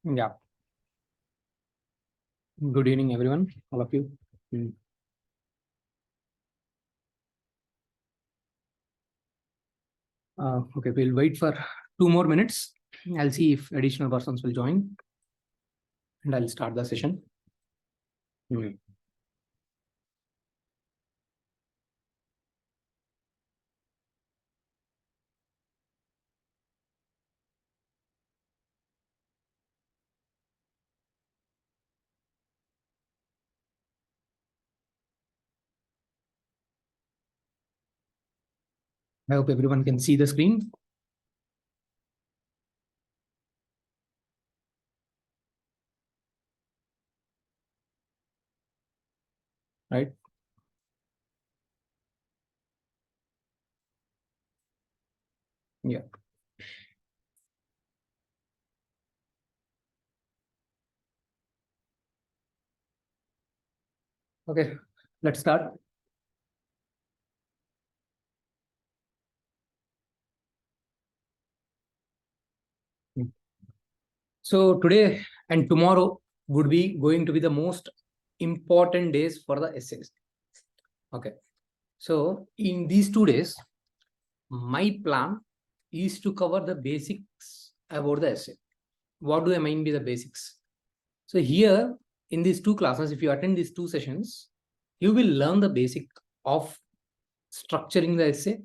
Yeah. Good evening, everyone, all of you. Okay, we'll wait for 2 more minutes. I'll see if additional persons will join, and I'll start the session. I hope everyone can see the screen. Right? Yeah. Okay, let's start. So today and tomorrow would be going to be the most important days for the essays. Okay. So in these 2 days, my plan is to cover the basics about the essay. What do I mean by the basics? So here in these 2 classes, if you attend these 2 sessions, you will learn the basic of structuring the essay,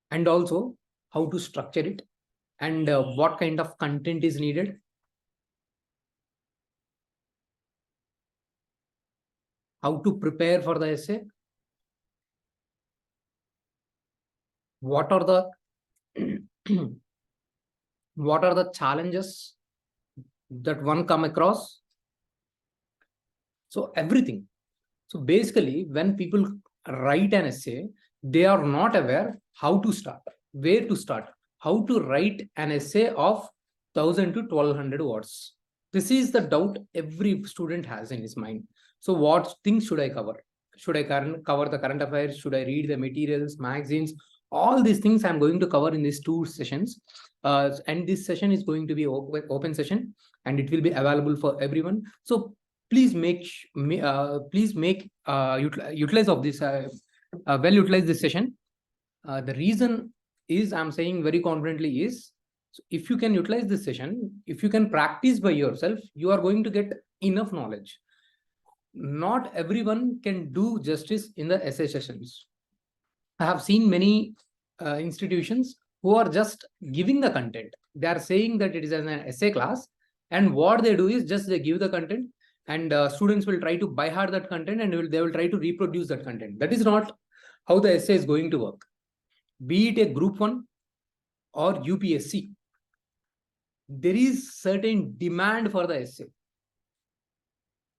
and also how to structure it, and what kind of content is needed, how to prepare for the essay, what are the what are the challenges that one come across. So everything. So basically, when people write an essay, they are not aware how to start, where to start, how to write an essay of 1000 to 1200 words. This is the doubt every student has in his mind. So what things should I cover? Should I cover the current affairs? Should I read the materials, magazines? All these things I'm going to cover in these 2 sessions. And this session is going to be open session, and it will be available for everyone. So please utilize of this well utilize this session. The reason is I'm saying very confidently is, so if you can utilize this session, if you can practice by yourself, you are going to get enough knowledge. Not everyone can do justice in the essay sessions. I have seen many institutions who are just giving the content. They are saying that it is an essay class, and what they do is just they give the content, and students will try to by heart that content, and they will try to reproduce that content. That is not how the essay is going to work. Be it a group 1 or UPSC, there is certain demand for the essay.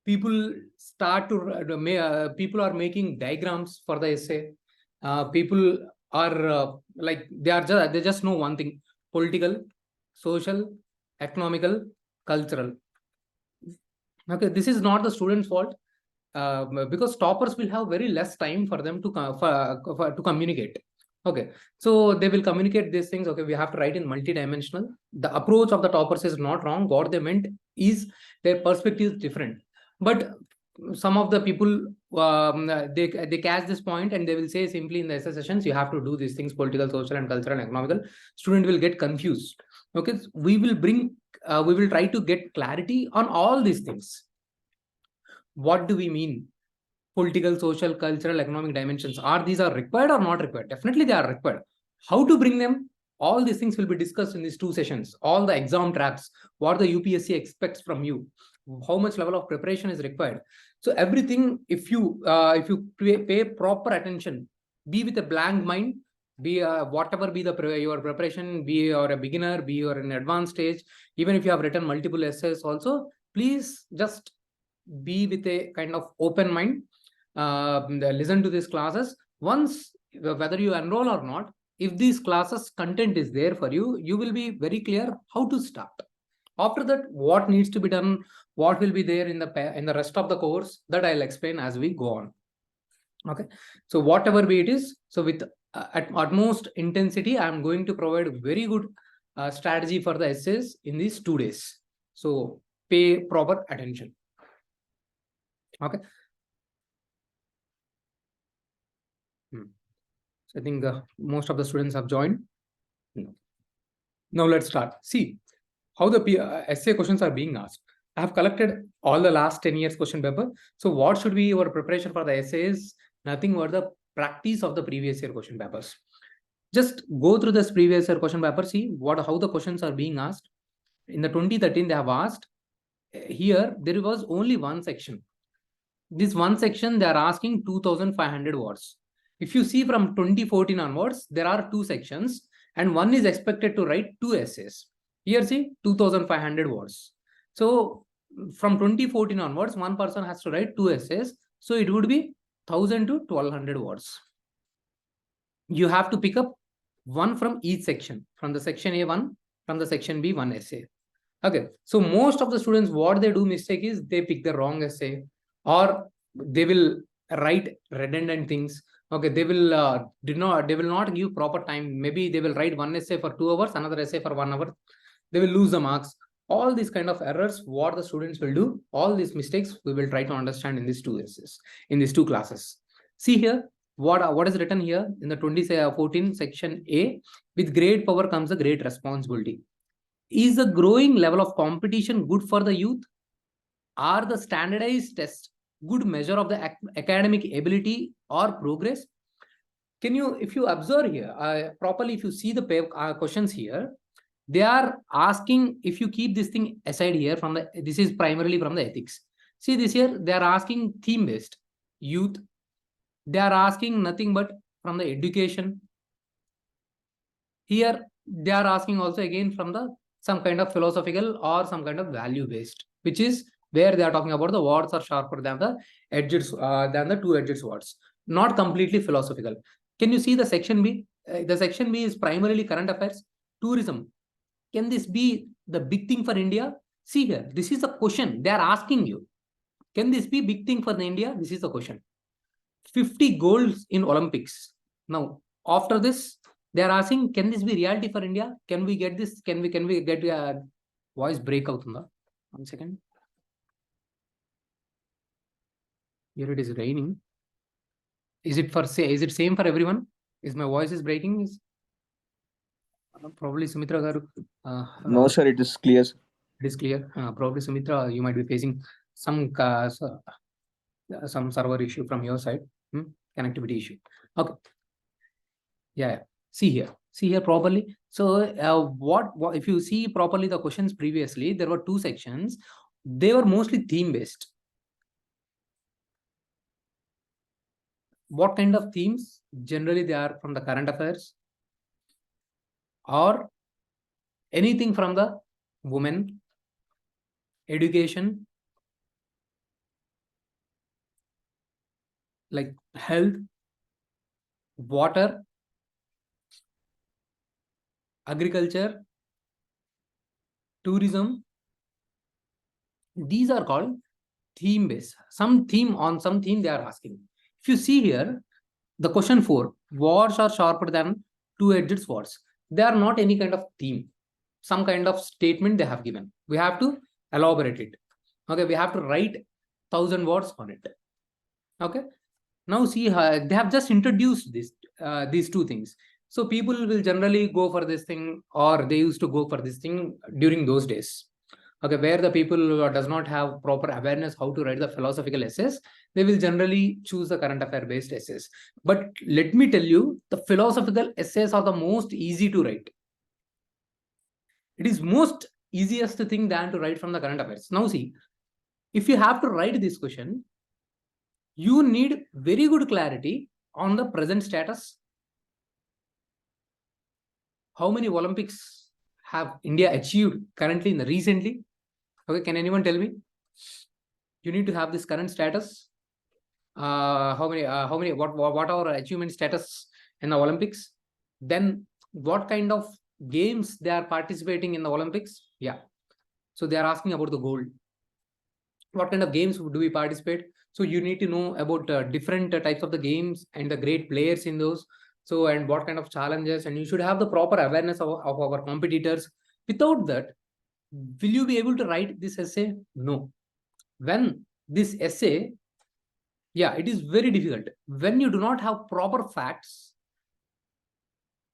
People people are making diagrams for the essay. People are they just know one thing: political, social, economical, cultural. Okay, this is not the student's fault, because toppers will have very less time for them to communicate. Okay, so they will communicate these things. Okay, we have to write in multidimensional. The approach of the toppers is not wrong. What they meant is their perspective is different. But some of the people, they catch this point, and they will say simply in the essay sessions, you have to do these things: political, social, and cultural, and economical. Student will get confused. Okay, we will try to get clarity on all these things. What do we mean? Political, social, cultural, economic dimensions. These are required or not required? Definitely they are required. How to bring them? All these things will be discussed in these 2 sessions. All the exam traps, what the UPSC expects from you, how much level of preparation is required. So everything, if you pay proper attention, be with a blank mind, be whatever be your preparation, be you're a beginner, be you're in advanced stage, even if you have written multiple essays also, please just be with a kind of open mind. Listen to these classes. Once, whether you enroll or not, if these classes content is there for you, you will be very clear how to start. After that, what needs to be done, what will be there in the rest of the course, that I'll explain as we go on. Okay, so whatever be it is, so with at utmost intensity, I'm going to provide very good strategy for the essays in these 2 days. So pay proper attention. Okay. So I think most of the students have joined. Now let's start. See how the essay questions are being asked. I have collected all the last 10 years question paper. So what should be your preparation for the essays? Nothing but the practice of the previous year question papers. Just go through this previous year question paper, see how the questions are being asked. In the 2013, they have asked. Here, there was only one section. This one section, they are asking 2,500 words. If you see from 2014 onwards, there are 2 sections and one is expected to write 2 essays. Here, see 2,500 words. So from 2014 onwards, one person has to write 2 essays. So it would be 1,000 to 1,200 words. You have to pick up one from each section, from the section A1, from the section B, one essay. Okay, so most of the students, what they do mistake is they pick the wrong essay, or they will write redundant things. Okay, they will not give proper time. Maybe they will write one essay for 2 hours, another essay for 1 hour. They will lose the marks. All these kind of errors, what the students will do, all these mistakes, we will try to understand in these 2 essays, in these 2 classes. See here, what is written here in the 2014 section A, with great power comes a great responsibility. Is the growing level of competition good for the youth? Are the standardized tests good measure of the academic ability or progress? Can you, if you observe here properly, if you see the questions here, they are asking, if you keep this thing aside here, from the, this is primarily from the ethics. See this here, they are asking theme based youth. They are asking nothing but from the education. Here they are asking also again from the some kind of philosophical or some kind of value based, which is where they are talking about the words are sharper than the edges, than the 2-edged swords, not completely philosophical. Can you see the section B? The section B is primarily current affairs, tourism. Can this be the big thing for India? See here, this is a question they are asking you. Can this be big thing for the India? This is the question. 50 golds in Olympics. Now, after this, they are asking, can this be reality for India? Can we get this? Can we get a voice breakout? 1 second. Here it is raining. Is it same for everyone? Is my voice is breaking? Is probably Sumitra garu. No, sir, it is clear. It is clear. Probably Sumitra, you might be facing some server issue from your side. Connectivity issue. Okay. Yeah. See here properly. So what if you see properly the questions previously, there were 2 sections. They were mostly theme based. What kind of themes? Generally, they are from the current affairs or anything from the women, education, like health, water, agriculture, tourism. These are called theme based. Some theme they are asking. If you see here, the question 4, words are sharper than 2-edged swords. They are not any kind of theme. Some kind of statement they have given. We have to elaborate it. Okay, we have to write 1,000 words on it. Okay. Now see, they have just introduced these 2 things. So people will generally go for this thing, or they used to go for this thing during those days. Okay, where the people does not have proper awareness how to write the philosophical essays, they will generally choose the current affair based essays. But let me tell you, the philosophical essays are the most easy to write. It is most easiest thing than to write from the current affairs. Now see, if you have to write this question, you need very good clarity on the present status. How many Olympics have India achieved currently in the recently? Okay, can anyone tell me? You need to have this current status. What our achievement status in the Olympics? Then what kind of games they are participating in the Olympics? Yeah. So they are asking about the gold. What kind of games do we participate? So you need to know about different types of the games and the great players in those. So, and what kind of challenges, and you should have the proper awareness of our competitors. Without that, will you be able to write this essay? No. When this essay, yeah, it is very difficult. When you do not have proper facts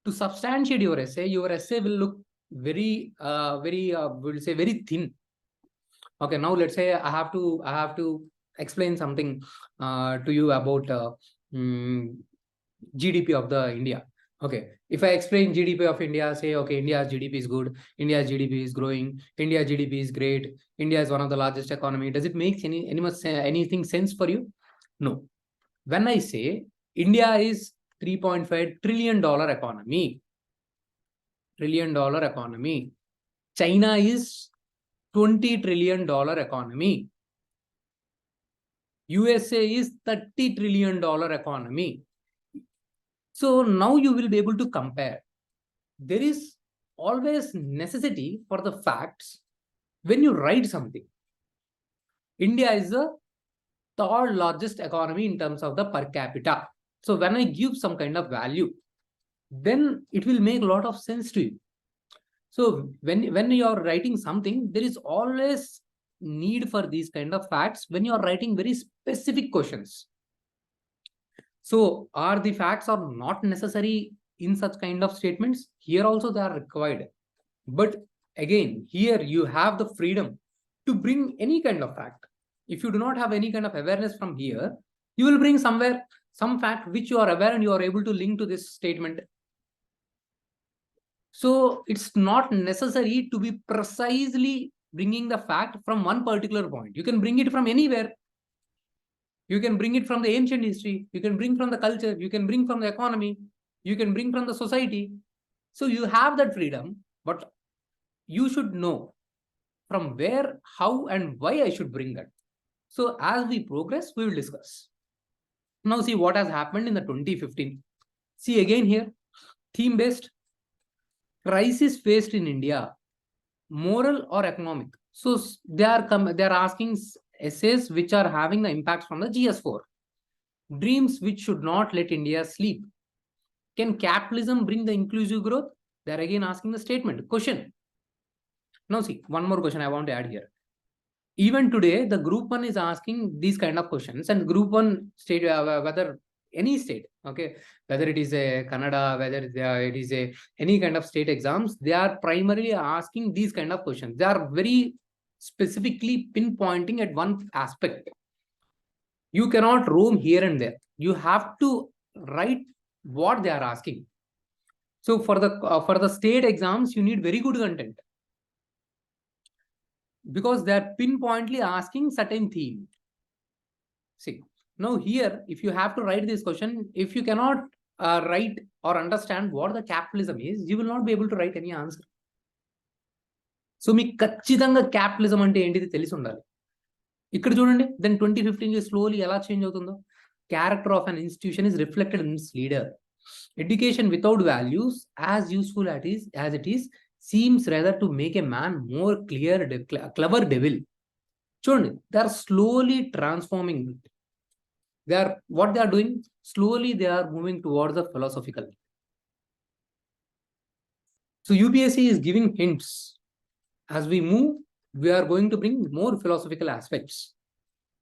to substantiate your essay will look very, we'll say very thin. Okay, now let's say I have to explain something to you about GDP of the India. Okay, if I explain GDP of India, say, okay, India's GDP is good, India's GDP is growing, India's GDP is great, India is one of the largest economy. Does it make anything sense for you? No. When I say India is $3.5 trillion economy, China is $20 trillion economy, USA is $30 trillion economy. So now you will be able to compare. There is always necessity for the facts when you write something. India is the third largest economy in terms of the per capita. So when I give some kind of value, then it will make a lot of sense to you. So when you are writing something, there is always need for these kind of facts when you are writing very specific questions. So are the facts are not necessary in such kind of statements? Here also they are required. But again, here you have the freedom to bring any kind of fact. If you do not have any kind of awareness from here, you will bring somewhere some fact which you are aware and you are able to link to this statement. So it's not necessary to be precisely bringing the fact from one particular point. You can bring it from anywhere. You can bring it from the ancient history. You can bring from the culture. You can bring from the economy. You can bring from the society. So you have that freedom, but you should know from where, how, and why I should bring that. So as we progress, we will discuss. Now see what has happened in the 2015. See again here, theme-based, crisis faced in India, moral or economic. So they are asking essays which are having the impacts from the GS4. Dreams which should not let India sleep. Can capitalism bring the inclusive growth? They are again asking the statement. Question. Now see, one more question I want to add here. Even today, the group 1 is asking these kind of questions, and group 1 state, whether any state, okay, whether it is a Kannada, whether it is a any kind of state exams, they are primarily asking these kind of questions. They are very specifically pinpointing at one aspect. You cannot roam here and there. You have to write what they are asking. So for the state exams, you need very good content, because they are pinpointly asking certain theme. See, now here, if you have to write this question, if you cannot write or understand what the capitalism is, you will not be able to write any answer. So మీకు ఖచ్చితంగా capitalism అంటే ఏంటిది తెలిసి ఉండాలి. ఇక్కడ చూడండి, then 2015 slowly ఎలా change అవుతుందో. Character of an institution is reflected in its leader. Education without values, as useful as it is, seems rather to make a man more clever devil. చూడండి, they are slowly transforming it. What they are doing, slowly they are moving towards the philosophical. So UPSC is giving hints. As we move, we are going to bring more philosophical aspects.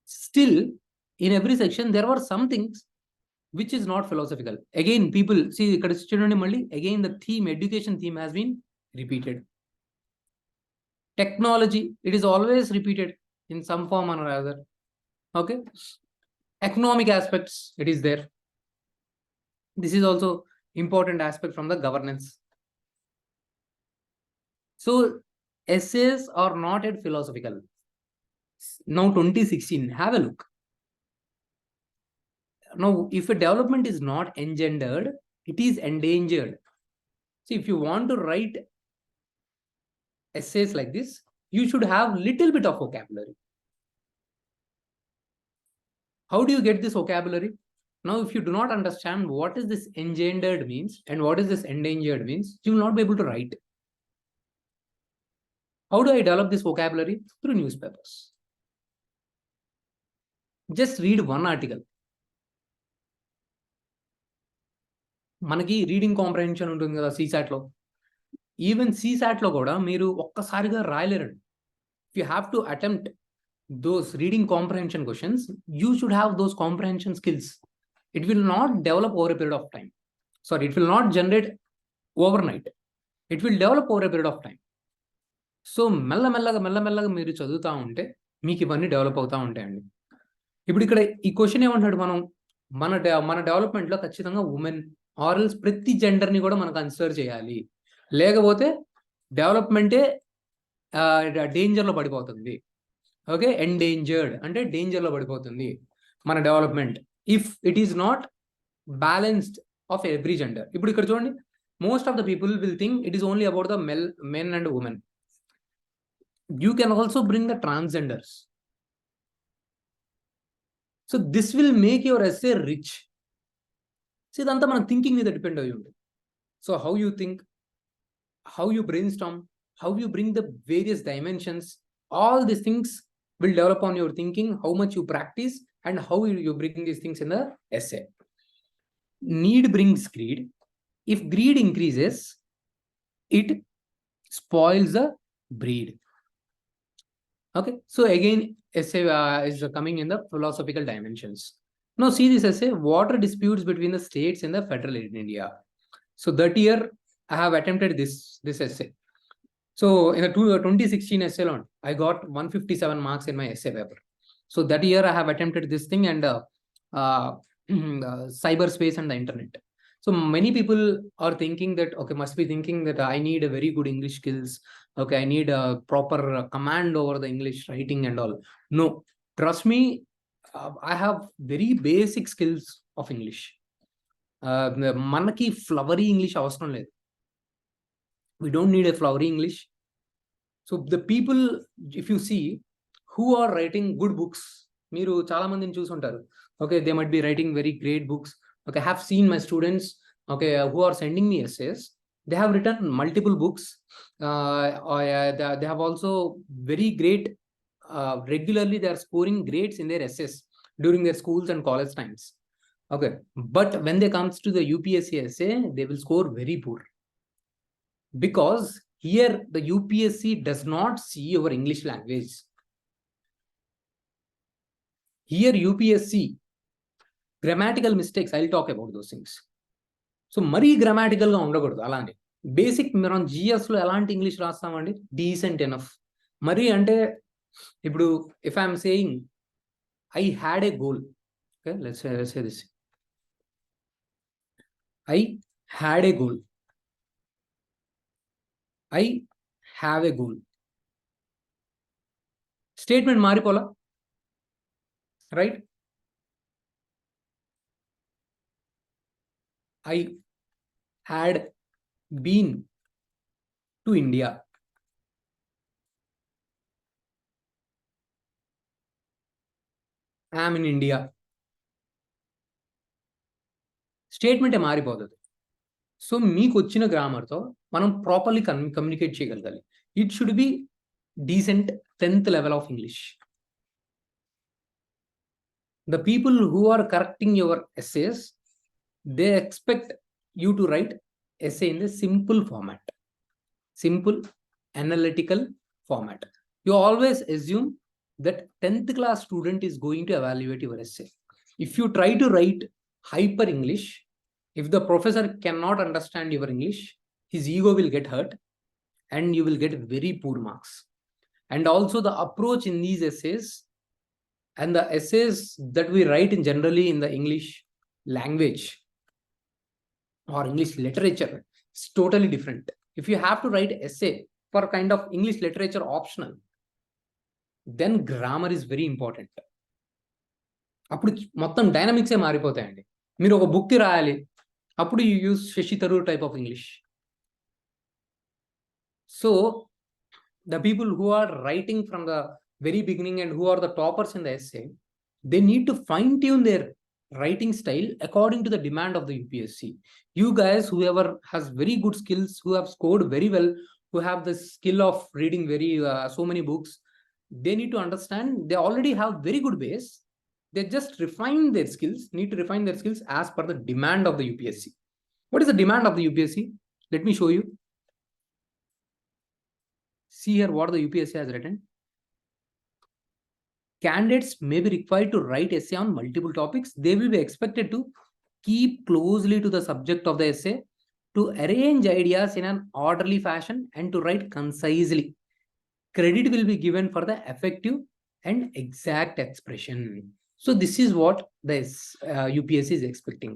Still, in every section, there were some things which is not philosophical. Again, people see, again the theme, education theme has been repeated. Technology, it is always repeated in some form or other. Okay. Economic aspects, it is there. This is also important aspect from the governance. So essays are not yet philosophical. Now 2016, have a look. Now, if a development is not engendered, it is endangered. See, if you want to write essays like this, you should have little bit of vocabulary. How do you get this vocabulary? Now, if you do not understand what is this engendered means and what is this endangered means, you will not be able to write. How do I develop this vocabulary? Through newspapers. Just read one article. మనకి reading comprehension ఉంటుంది కదా CSAT లో. Even CSAT లో కూడా మీరు ఒక్కసారిగా రాయలేరండి. If you have to attempt those reading comprehension questions, you should have those comprehension skills. It will not develop over a period of time. Sorry, it will not generate overnight. It will develop over a period of time. So మెల్లమెల్లగా మీరు చదువుతూ ఉంటే మీకు ఇవన్నీ develop అవుతూ ఉంటాయండి. ఇప్పుడు ఇక్కడ ఈ క్వశ్చన్ ఏమంటాడు, మన డెవలప్మెంట్లో ఖచ్చితంగా ఉమెన్ ఆర్ఎల్స్ ప్రతి జెండర్ని కూడా మనం కన్సిడర్ చేయాలి, లేకపోతే డెవలప్మెంటే డేంజర్లో పడిపోతుంది. ఓకే, ఎండేంజర్డ్ అంటే డేంజర్లో పడిపోతుంది మన development if it is not balanced of every gender. ఇప్పుడు ఇక్కడ చూడండి, most of the people will think it is only about the men and women. You can also bring the transgenders. So this will make your essay rich. So ఇదంతా మన thinking మీద depend అయి ఉంటుంది. So how you think, how you brainstorm, how you bring the various dimensions, all these things will develop on your thinking, how much you practice, and how you bring these things in the essay. Need brings greed. If greed increases, it spoils the breed. Okay, so again, essay is coming in the philosophical dimensions. Now see this essay, water disputes between the states in the federal India. So that year I have attempted this essay. So in the 2016 essay loan, I got 157 marks in my essay paper. So that year I have attempted this thing, and cyberspace and the internet. So many people are thinking that, okay, must be thinking that I need a very good English skills. Okay, I need a proper command over the English writing and all. No, trust me, I have very basic skills of English. మనకి flowery English అవసరం లేదు. We don't need a flowery English. So the people, if you see, who are writing good books, మీరు చాలా మందిని చూసుంటారు. Okay, they might be writing very great books. Okay, I have seen my students, okay, who are sending me essays. They have written multiple books. They have also very great, regularly they are scoring grades in their essays during their schools and college times. Okay, but when they comes to the UPSC essay, they will score very poor. Because here the UPSC does not see your English language. Here UPSC, grammatical mistakes, I'll talk about those things. So మరీ గ్రామాటికల్గా ఉండకూడదు. అలాంటి basic మనం జిఎస్లో ఎలాంటి English రాస్తామండి, decent enough. మరి అంటే ఇప్పుడు if I'm saying I had a goal, okay, let's say this, I had a goal. I have a goal. Statement మారిపోలా, right? I had been to India. I am in India. స్టేట్మెంటే మారిపోతుంది. So మీకు వచ్చిన గ్రామర్తో మనం properly communicate చేయగలగాలి. It should B decent 10th level of English. The people who are correcting your essays, they expect you to write essay in the simple format, simple analytical format. You always assume that 10th class student is going to evaluate your essay. If you try to write hyper English, if the professor cannot understand your English, his ego will get hurt and you will get very poor marks. And also the approach in these essays and the essays that we write in generally in the English language or English literature is totally different. If you have to write essay for kind of English literature optional, then grammar is very important. అప్పుడు మొత్తం డైనమిక్సే మారిపోతాయండి. మీరు ఒక book రాయాలి, అప్పుడు you use Shashi Tharoor type of English. So the people who are writing from the very beginning and who are the toppers in the essay, they need to fine tune their writing style according to the demand of the UPSC. You guys, whoever has very good skills, who have scored very well, who have the skill of reading so many books, they need to understand they already have very good base. They just refine their skills, need to refine their skills as per the demand of the UPSC. What is the demand of the UPSC? Let me show you. See here what the UPSC has written. Candidates may be required to write essay on multiple topics. They will be expected to keep closely to the subject of the essay, to arrange ideas in an orderly fashion, and to write concisely. Credit will be given for the effective and exact expression. So this is what the UPSC is expecting.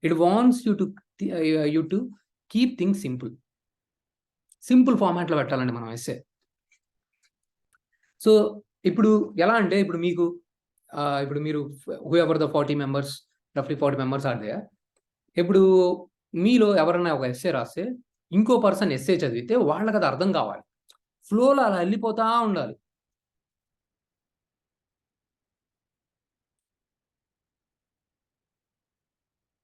It wants you to keep things simple. Simple format లో పెట్టాలండి మనం essay. So ఇప్పుడు ఎలా అంటే ఇప్పుడు మీకు ఇప్పుడు మీరు whoever the 40 members, roughly 40 members are there. ఇప్పుడు మీలో ఎవరైనా ఒక ఎస్సే రాస్తే ఇంకో పర్సన్ ఎస్సే చదివితే వాళ్ళకి అది అర్థం కావాలి. ఫ్లోలో అలా వెళ్ళిపోతా ఉండాలి.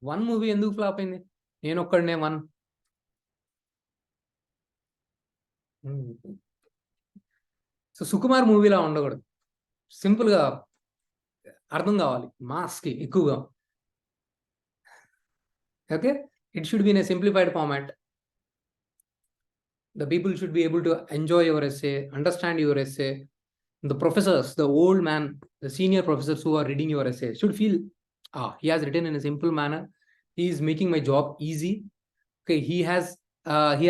వన్ మూవీ ఎందుకు ఫ్లాప్ అయింది? నేను ఒక్కడనే వన్. సో సుకుమార్ మూవీలా ఉండకూడదు. సింపుల్గా అర్థం కావాలి మాస్కి ఎక్కువగా. Okay, it should be in a simplified format. The people should be able to enjoy your essay, understand your essay. The professors, the old man, the senior professors who are reading your essay should feel, he has written in a simple manner. He is making my job easy. Okay, he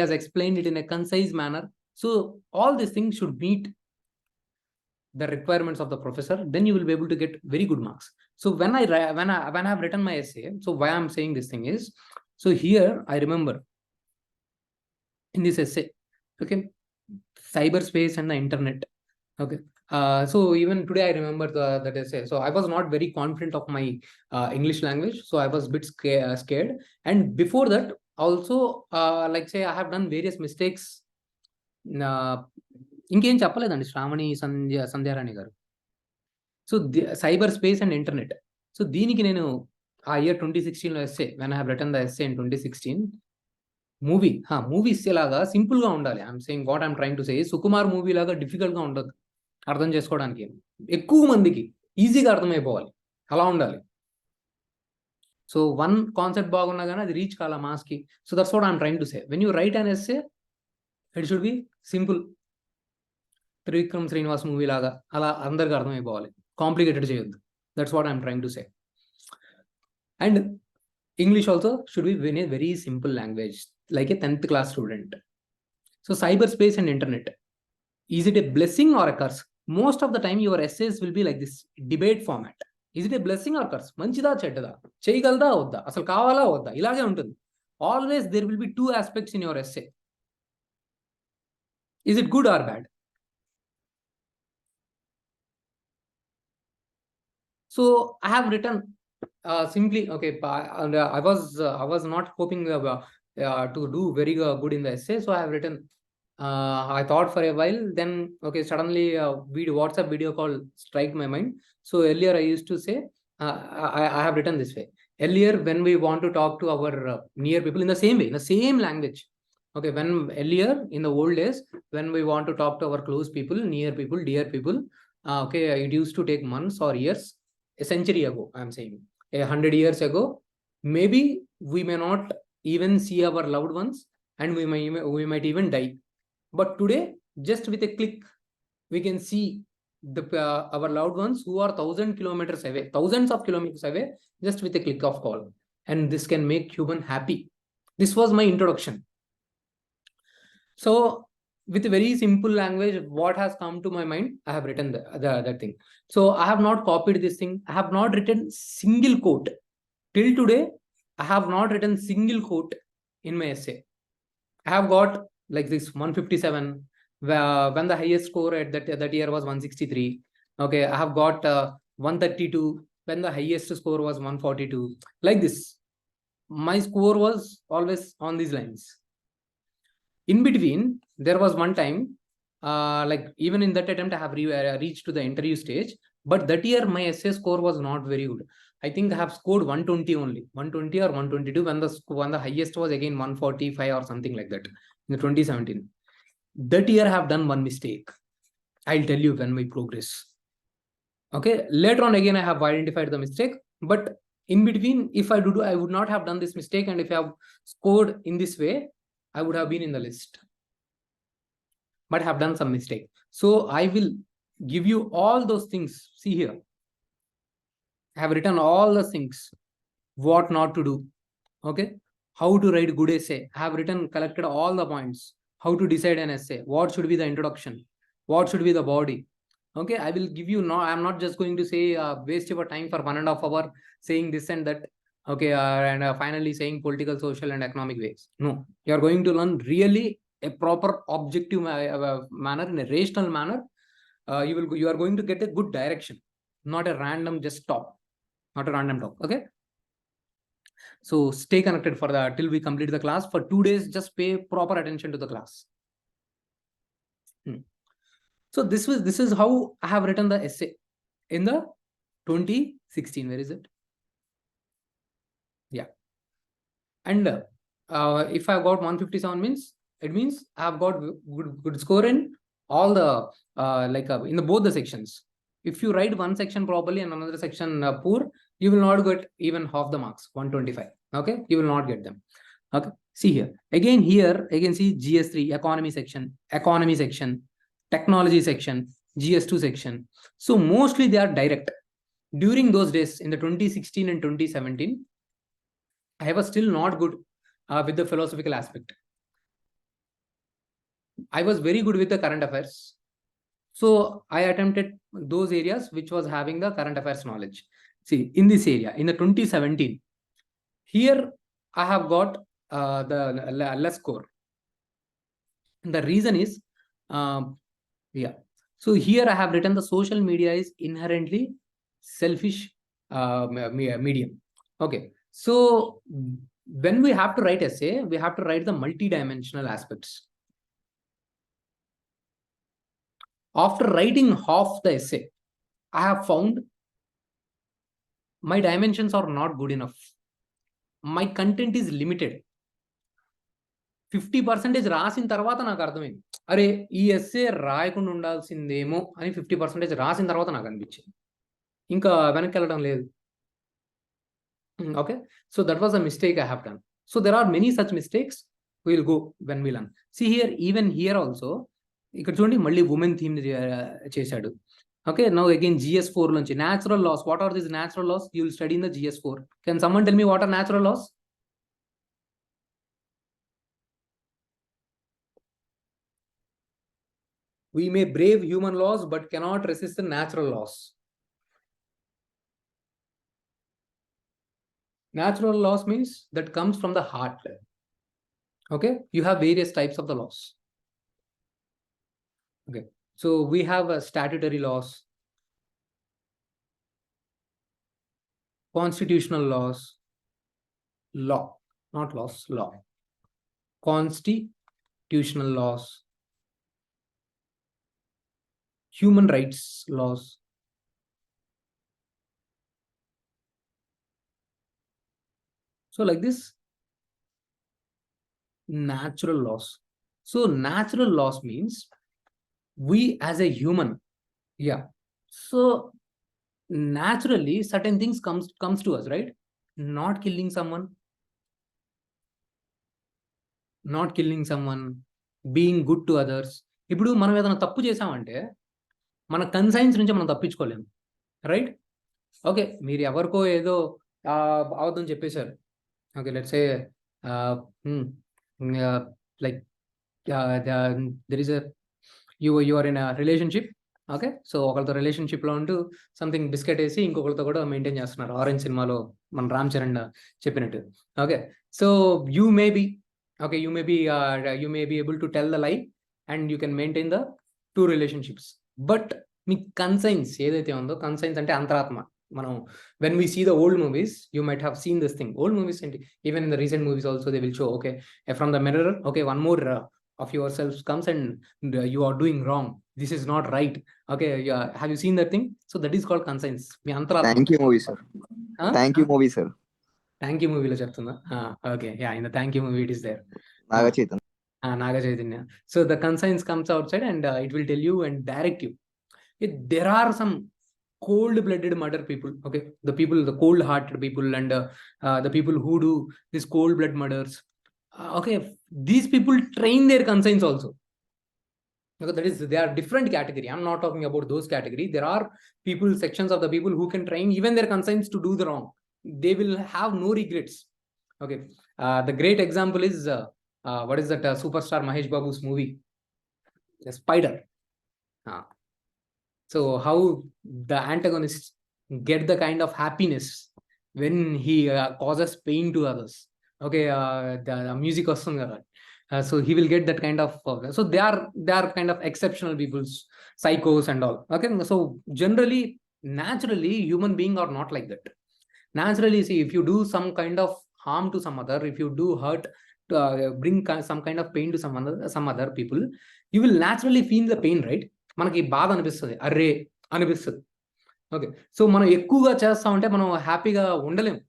has explained it in a concise manner. So all these things should meet the requirements of the professor. Then you will be able to get very good marks. So when I have written my essay, so why I'm saying this thing is, so here I remember in this essay, okay, cyberspace and the internet. Okay, so even today I remember that essay. So I was not very confident of my English language, so I was a bit scared. And before that also, like say I have done various mistakes. ఇంకేం చెప్పలేదండి శ్రావణి సంధ్యారాణి గారు. So cyber space and internet. So దీనికి నేను ఆ year 2016లో essay, when I have written the essay in 2016, movie ఇస్సే లాగా సింపుల్గా ఉండాలి. I'm saying what I'm trying to say, Sukumar movie లాగా డిఫికల్ట్గా ఉండదు అర్థం చేసుకోవడానికి. ఎక్కువ మందికి ఈజీగా అర్థమైపోవాలి, అలా ఉండాలి. సో వన్ కాన్సెప్ట్ బాగున్నా కానీ అది రీచ్ కాల మాస్కి. So that's what I'm trying to say. When you write an essay, it should be simple. Trivikram Srinivas movie లాగా అలా అందరికి అర్థమైపోవాలి, కాంప్లికేటెడ్ చేయొద్దు. That's what I'm trying to say. And English also should be in a very simple language, like a 10th class student. So cyber space and internet, is it a blessing or a curse? Most of the time your essays will be like this debate format. Is it a blessing or curse? మంచిదా చెడ్డదా, చేయగలదా వద్దా, అసలు కావాలా వద్దా, ఇలాగే ఉంటుంది. Always there will be 2 aspects in your essay. Is it good or bad? So I have written simply, okay, and I was not hoping to do very good in the essay. So I have written, I thought for a while, then okay, suddenly WhatsApp video call strike my mind. So earlier I used to say, I have written this way. Earlier when we want to talk to our near people in the same way, in the same language. Okay, when earlier in the old days, when we want to talk to our close people, near people, dear people, okay, it used to take months or years. A century ago, I'm saying 100 years ago, maybe we may not even see our loved ones, and we might even die. But today, just with a click, we can see our loved ones who are 1,000 kilometers away, thousands of kilometers away, just with a click of call. And this can make human happy. This was my introduction. So with a very simple language, what has come to my mind, I have written that thing. So I have not copied this thing. I have not written single quote. Till today, I have not written single quote in my essay. I have got like this 157, when the highest score at that year was 163. Okay, I have got 132 when the highest score was 142. Like this. My score was always on these lines. In between, there was one time, like even in that attempt, I have reached to the interview stage. But that year, my essay score was not very good. I think I have scored 120 only, 120 or 122, when the highest was again 145 or something like that in 2017. That year, I have done one mistake. I'll tell you when we progress. Okay, later on again, I have identified the mistake. But in between, if I would not have done this mistake, and if I have scored in this way, I would have been in the list, but have done some mistake. So I will give you all those things. See here, I have written all the things, what not to do. Okay, how to write good essay. I have collected all the points. How to decide an essay. What should be the introduction? What should be the body? Okay, I will give you. No, I'm not just going to say waste your time for 1.5 hours saying this and that. Okay, and finally saying political, social, and economic ways. No, you are going to learn really a proper objective manner, in a rational manner. You are going to get a good direction, not a random just talk, not a random talk. Okay. So stay connected for that till we complete the class. For 2 days, just pay proper attention to the class. So this is how I have written the essay in the 2016. Where is it? Yeah. And if I got 157 means, it means I have got good score in all the in the both the sections. If you write one section properly and another section poor, you will not get even half the marks, 125. Okay, you will not get them. Okay, see here again. Here again, see GS3 economy section, technology section, GS2 section. So mostly they are direct. During those days in the 2016 and 2017, I was still not good with the philosophical aspect. I was very good with the current affairs. So I attempted those areas which was having the current affairs knowledge. See, in this area, in the 2017, here I have got the less score. The reason is, yeah. So here I have written the social media is inherently selfish medium. Okay. So when we have to write essay, we have to write the multi-dimensional aspects. After writing half the essay, I have found my dimensions are not good enough. My content is limited. 50% రాసిన తర్వాత నాకు అర్థమైంది, అరే ఈ essay రాయకుండా ఉండాల్సిందేమో అని 50% రాసిన తర్వాత నాకు అనిపించింది, ఇంకా వెనక్కి వెళ్ళడం లేదు. Okay, so that was a mistake I have done. So there are many such mistakes we will go when we learn. See here, even here also, ఇక్కడ చూడండి మళ్ళీ ఉమెన్ థీమ్ చేశాడు. Okay, now again GS4 నుంచి natural laws. What are these natural laws? You will study in the GS4. Can someone tell me what are natural laws? We may brave human laws but cannot resist the natural laws. Natural laws means that comes from the heart. Okay, you have various types of the laws. Okay, so we have statutory laws, constitutional laws, law, not laws, law, constitutional laws, human rights laws, so like this, natural laws. So natural laws means we as a human, yeah, so naturally certain things comes to us, right? Not killing someone, being good to others. ఇప్పుడు మనం ఏదైనా తప్పు చేసామంటే మన conscience నుంచి మనం తప్పించుకోలేము, right? Okay, మీరు ఎవరికో ఏదో అవద్దని చెప్పేశారు. Okay, let's say like there is a you are in a relationship. Okay, so ఒకరితో రిలేషన్షిప్లో ఉంటూ సంథింగ్ బిస్కెట్ వేసి ఇంకొకరితో కూడా మెయింటైన్ చేస్తున్నారు, ఆరెంజ్ సినిమాలో మన రామ్ చరణ్ చెప్పినట్టు. Okay, so you may be able to tell the లై and you can maintain the 2 relationships. But me conscience ఏదైతే ఉందో, కన్సైన్స్ అంటే అంతరాత్మ. మనం when we see the old movies, you might have seen this thing. Old movies and even in the recent movies also they will show, okay, from the mirror, okay, one more of yourself comes and you are doing wrong, this is not right. Okay, yeah, have you seen that thing? So that is called conscience. మీ అంతరాత్మ. Thank you movie sir. Thank you movie sir. Thank you movie లో చెప్తున్నా. Okay, yeah, in the Thank You movie it is there. Naga Chaitanya. Naga Chaitanya. So the conscience comes outside and it will tell you and direct you. There are some cold-blooded murder people. Okay, the people, the cold-hearted people, and the people who do these cold-blood murders. Okay, these people train their conscience also. Okay, that is, they are different category. I'm not talking about those category. There are people, sections of the people who can train even their conscience to do the wrong. They will have no regrets. Okay, the great example is what is that superstar Mahesh Babu's movie, The Spider. So how the antagonists get the kind of happiness when he causes pain to others. Okay, the music was so he will get that kind of. So they are kind of exceptional people, psychos and all. Okay, so generally, naturally, human beings are not like that. Naturally, see, if you do some kind of harm to some other, if you do hurt, bring some kind of pain to some other people, you will naturally feel the pain, right? మనకి బాధ అనిపిస్తుంది, array అనిపిస్తుంది. Okay, so మనం ఎక్కువగా చేస్తామంటే మనం హ్యాపీగా ఉండలేము.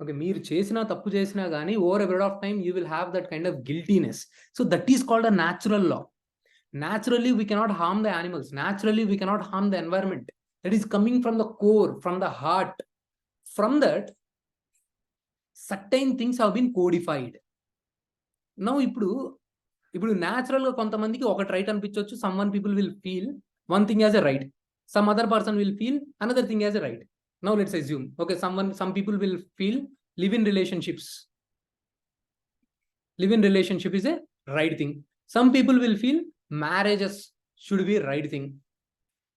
ఓకే, మీరు చేసినా తప్పు చేసినా కానీ over a period of time you will have that kind of guiltiness. So that is called a natural law. Naturally, we cannot harm the animals. Naturally, we cannot harm the environment. That is coming from the core, from the heart. From that, certain things have been codified. Now, ఇప్పుడు న్యాచురల్గా కొంతమందికి ఒకటి right అనిపించవచ్చు. Some people will feel one thing as a right, some other person will feel another thing as a right. Now let's assume, okay, some people will feel live in relationship is a right thing. Some people will feel marriages should be right thing.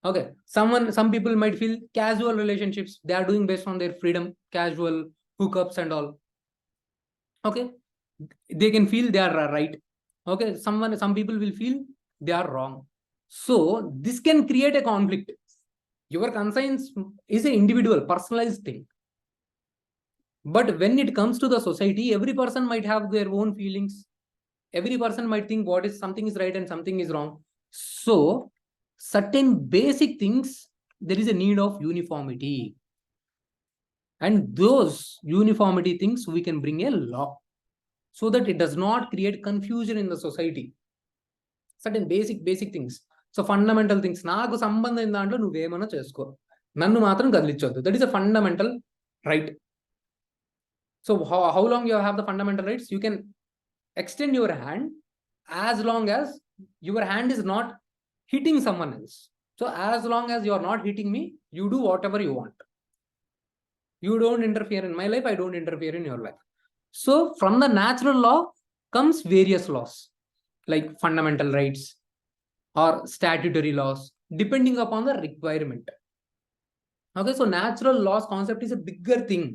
Okay, some people might feel casual relationships they are doing based on their freedom, casual hookups and all. Okay, they can feel they are right. Okay, some people will feel they are wrong. So this can create a conflict. Your conscience is an individual, personalized thing. But when it comes to the society, every person might have their own feelings. Every person might think something is right and something is wrong. So certain basic things, there is a need of uniformity. And those uniformity things we can bring a law, so that it does not create confusion in the society. Certain basic things. So fundamental things. నాకు సంబంధం దాంట్లో నువ్వేమన్నా చేసుకో, నన్ను మాత్రం కదిలించొద్దు. That is a fundamental right. So how long you have the fundamental rights? You can extend your hand as long as your hand is not hitting someone else. So as long as you are not hitting me, you do whatever you want. You don't interfere in my life, I don't interfere in your life. So from the natural law comes various laws, like fundamental rights or statutory laws, depending upon the requirement. Okay, so natural laws concept is a bigger thing.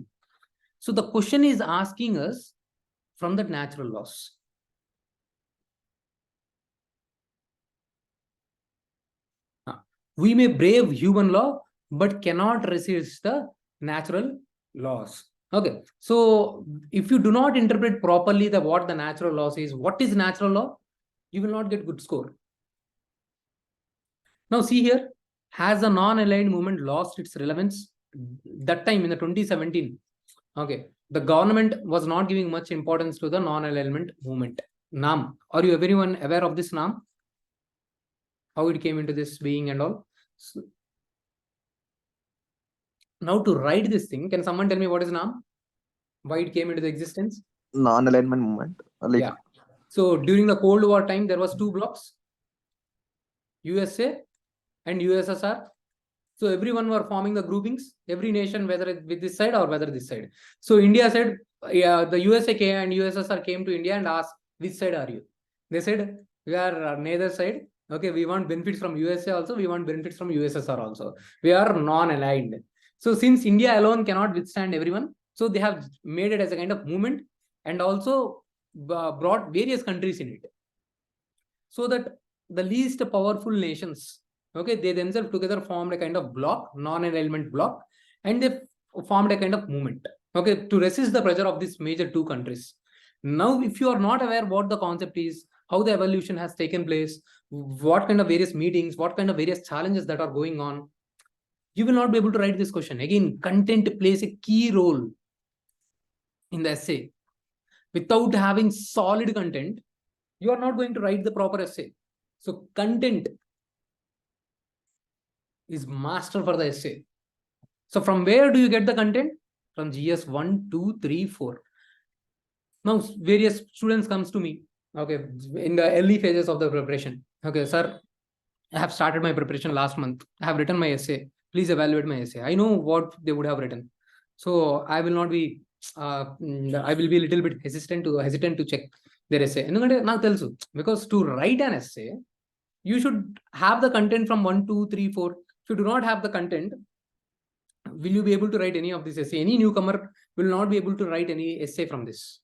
So the question is asking us from the natural laws. We may brave human law, but cannot resist the natural laws. Okay, so if you do not interpret properly what the natural laws is, what is natural law, you will not get good score. Now see here, has the non-aligned movement lost its relevance? That time in the 2017, okay, the government was not giving much importance to the non-alignment movement. NAM, are you everyone aware of this NAM? How it came into this being and all? So, now to write this thing, can someone tell me what is NAM? Why it came into the existence? Non-alignment movement. Like, yeah. So during the Cold War time, there was two blocks, USA and USSR. So everyone were forming the groupings, every nation, whether it with this side or whether this side. So India said, yeah, the USA came and USSR came to India and asked, which side are you? They said, we are neither side. Okay, we want benefits from USA also, we want benefits from USSR also. We are non-aligned. So since India alone cannot withstand everyone, so they have made it as a kind of movement and also brought various countries in it. So that the least powerful nations, okay, they themselves together formed a kind of block, non-alignment block, and they formed a kind of movement, okay, to resist the pressure of these major two countries. Now, if you are not aware what the concept is, how the evolution has taken place, what kind of various meetings, what kind of various challenges that are going on, you will not be able to write this question. Again, content plays a key role in the essay. Without having solid content, you are not going to write the proper essay. So content is master for the essay. So from where do you get the content? From GS 1, 2, 3, 4. Now various students comes to me, okay, in the early phases of the preparation. Okay, sir, I have started my preparation last month. I have written my essay. Please evaluate my essay. I know what they would have written. So I will not be, I will be a little bit hesitant to check their essay. Because to write an essay, you should have the content from 1, 2, 3, 4. If you do not have the content, will you be able to write any of this essay? Any newcomer will not be able to write any essay from this.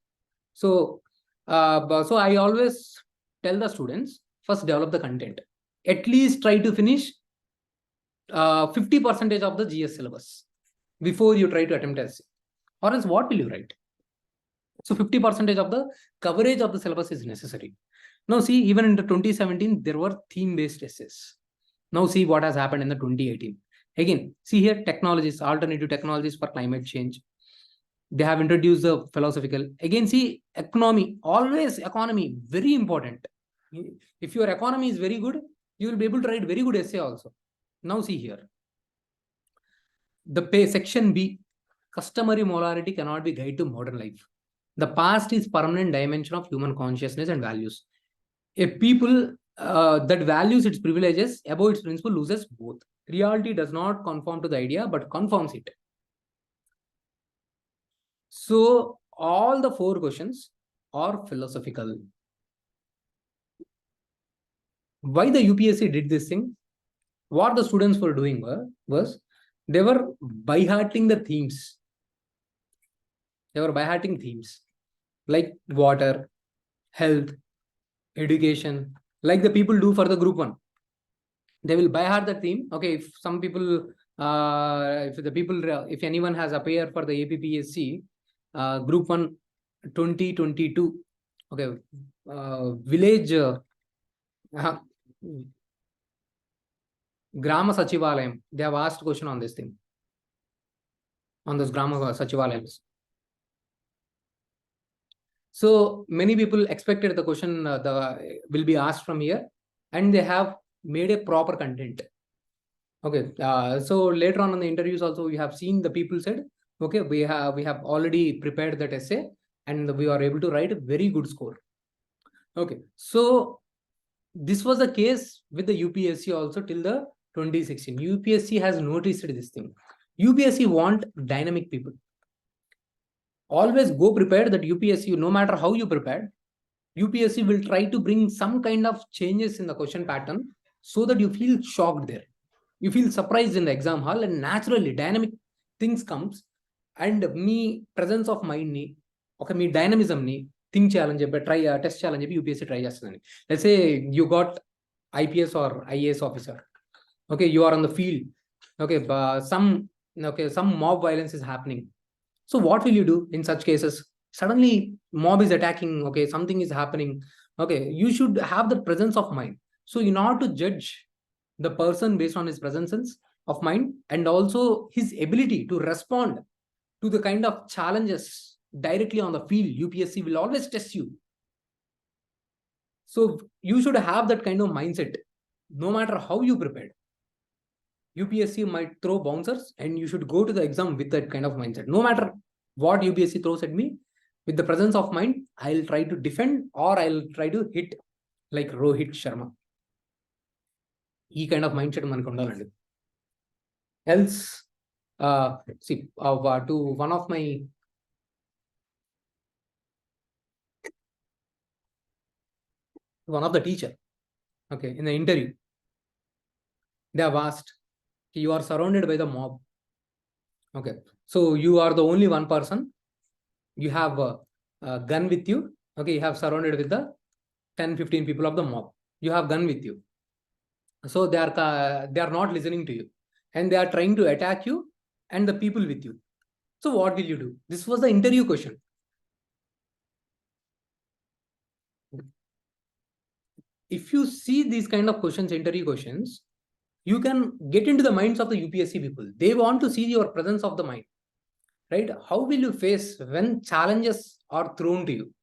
So, so I always tell the students, first develop the content. At least try to finish 50% of the GS syllabus before you try to attempt essay. Or else what will you write? So 50% of the coverage of the syllabus is necessary. Now see, even in the 2017, there were theme-based essays. Now see what has happened in the 2018. Again, see here, technologies, alternative technologies for climate change. They have introduced the philosophical. Again, see, economy, always economy, very important. If your economy is very good, you will be able to write very good essay also. Now see here. The section B, customary morality cannot be guide to modern life. The past is permanent dimension of human consciousness and values. A people that values its privileges above its principle loses both. Reality does not conform to the idea, but conforms it. So all the 4 questions are philosophical. Why the UPSC did this thing? What the students were doing was they were by-hearting the themes. They were by-hearting themes like water, health, education, like the people do for the group 1. They will by-heart the theme. Okay, if some people, if anyone has appeared for the APPSC, group 1 2022, okay, village Grama Sachivalayam, they have asked question on this thing, on those Grama Sachivalayams. So many people expected the question will be asked from here, and they have made a proper content. Okay, so later on in the interviews also we have seen the people said, okay, we have already prepared that essay and we are able to write a very good score. Okay, so this was the case with the UPSC also till the 2016. UPSC has noticed this thing. UPSC want dynamic people. Always go prepared that UPSC, no matter how you prepare, UPSC will try to bring some kind of changes in the question pattern so that you feel shocked there. You feel surprised in the exam hall, and naturally dynamic things comes, and me presence of mind ni, okay, me dynamism ni think challenge, but try test challenge UPSC try chestani. Let's say you got IPS or IAS officer. Okay, you are on the field. Okay, some mob violence is happening. So what will you do in such cases? Suddenly mob is attacking. Okay, something is happening. Okay, you should have the presence of mind. So in order to judge the person based on his presence of mind and also his ability to respond to the kind of challenges directly on the field, UPSC will always test you. So you should have that kind of mindset, no matter how you prepared. UPSC might throw bouncers and you should go to the exam with that kind of mindset. No matter what UPSC throws at me, with the presence of mind, I'll try to defend or I'll try to hit like Rohit Sharma. E kind of mindset manaki undalandi. Else, see, to one of the teacher, okay, in the interview, they have asked, you are surrounded by the mob. Okay, so you are the only one person. You have a gun with you. Okay, you have surrounded with the 10-15 people of the mob. You have gun with you. So they are not listening to you, and they are trying to attack you and the people with you. So what will you do? This was the interview question. If you see these kind of questions, interview questions, you can get into the minds of the UPSC people. They want to see your presence of the mind, right? How will you face when challenges are thrown to you?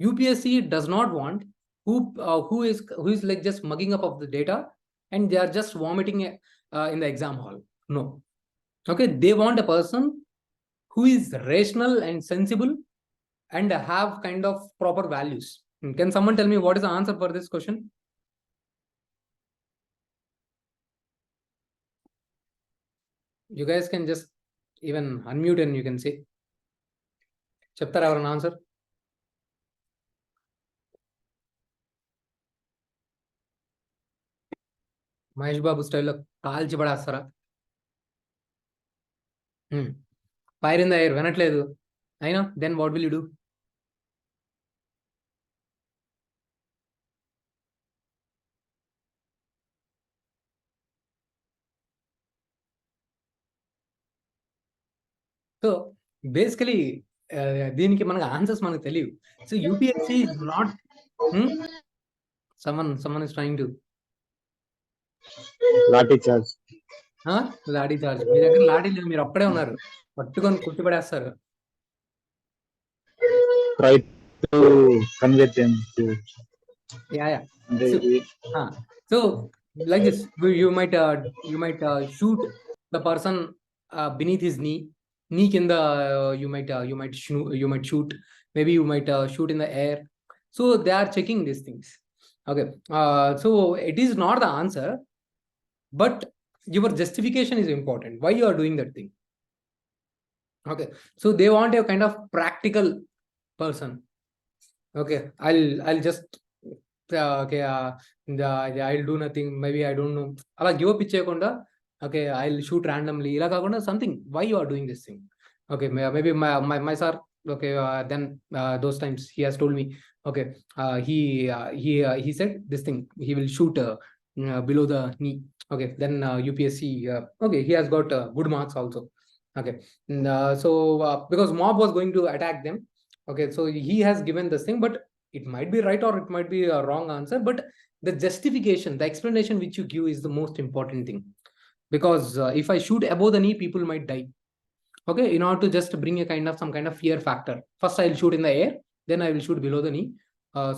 UPSC does not want who is like just mugging up of the data and they are just vomiting in the exam hall. No. Okay, they want a person who is rational and sensible and have kind of proper values. Can someone tell me what is the answer for this question? You guys can just even unmute and you can say. Chapter our answer. Mahesh Babu స్టైల్లో కాల్చి పడేస్తారా? Fire in the air వినట్లేదు అయినా then what will you do? So basically దీనికి మనకు answers మనకు తెలియవు. So UPSC is not someone is trying to lathi charge. Lathi charge. మీ దగ్గర లాఠీ లేదు, మీరు ఒక్కడే ఉన్నారు, పట్టుకొని కుట్టి పడేస్తారు. Try to convey them to yeah so like this you might shoot the person beneath his knee kinda. You might shoot, maybe you might shoot in the air. So they are checking these things. Okay, so it is not the answer, but your justification is important why you are doing that thing. Okay, so they want a kind of practical person. Okay, I'll just okay I'll do nothing, maybe I don't know, ala give up ichekunda. Okay, I'll shoot randomly ila kakunda something. Why you are doing this thing? Okay, maybe my sir, okay, then those times he has told me, okay, he said this thing, he will shoot below the knee. Okay, then UPSC okay, he has got good marks also. Okay, so because mob was going to attack them. Okay, so he has given this thing, but it might be right or it might be a wrong answer, but the justification, the explanation which you give is the most important thing. Because if I shoot above the knee, people might die. Okay, in order to just bring a some kind of fear factor, first I'll shoot in the air, then I will shoot below the knee,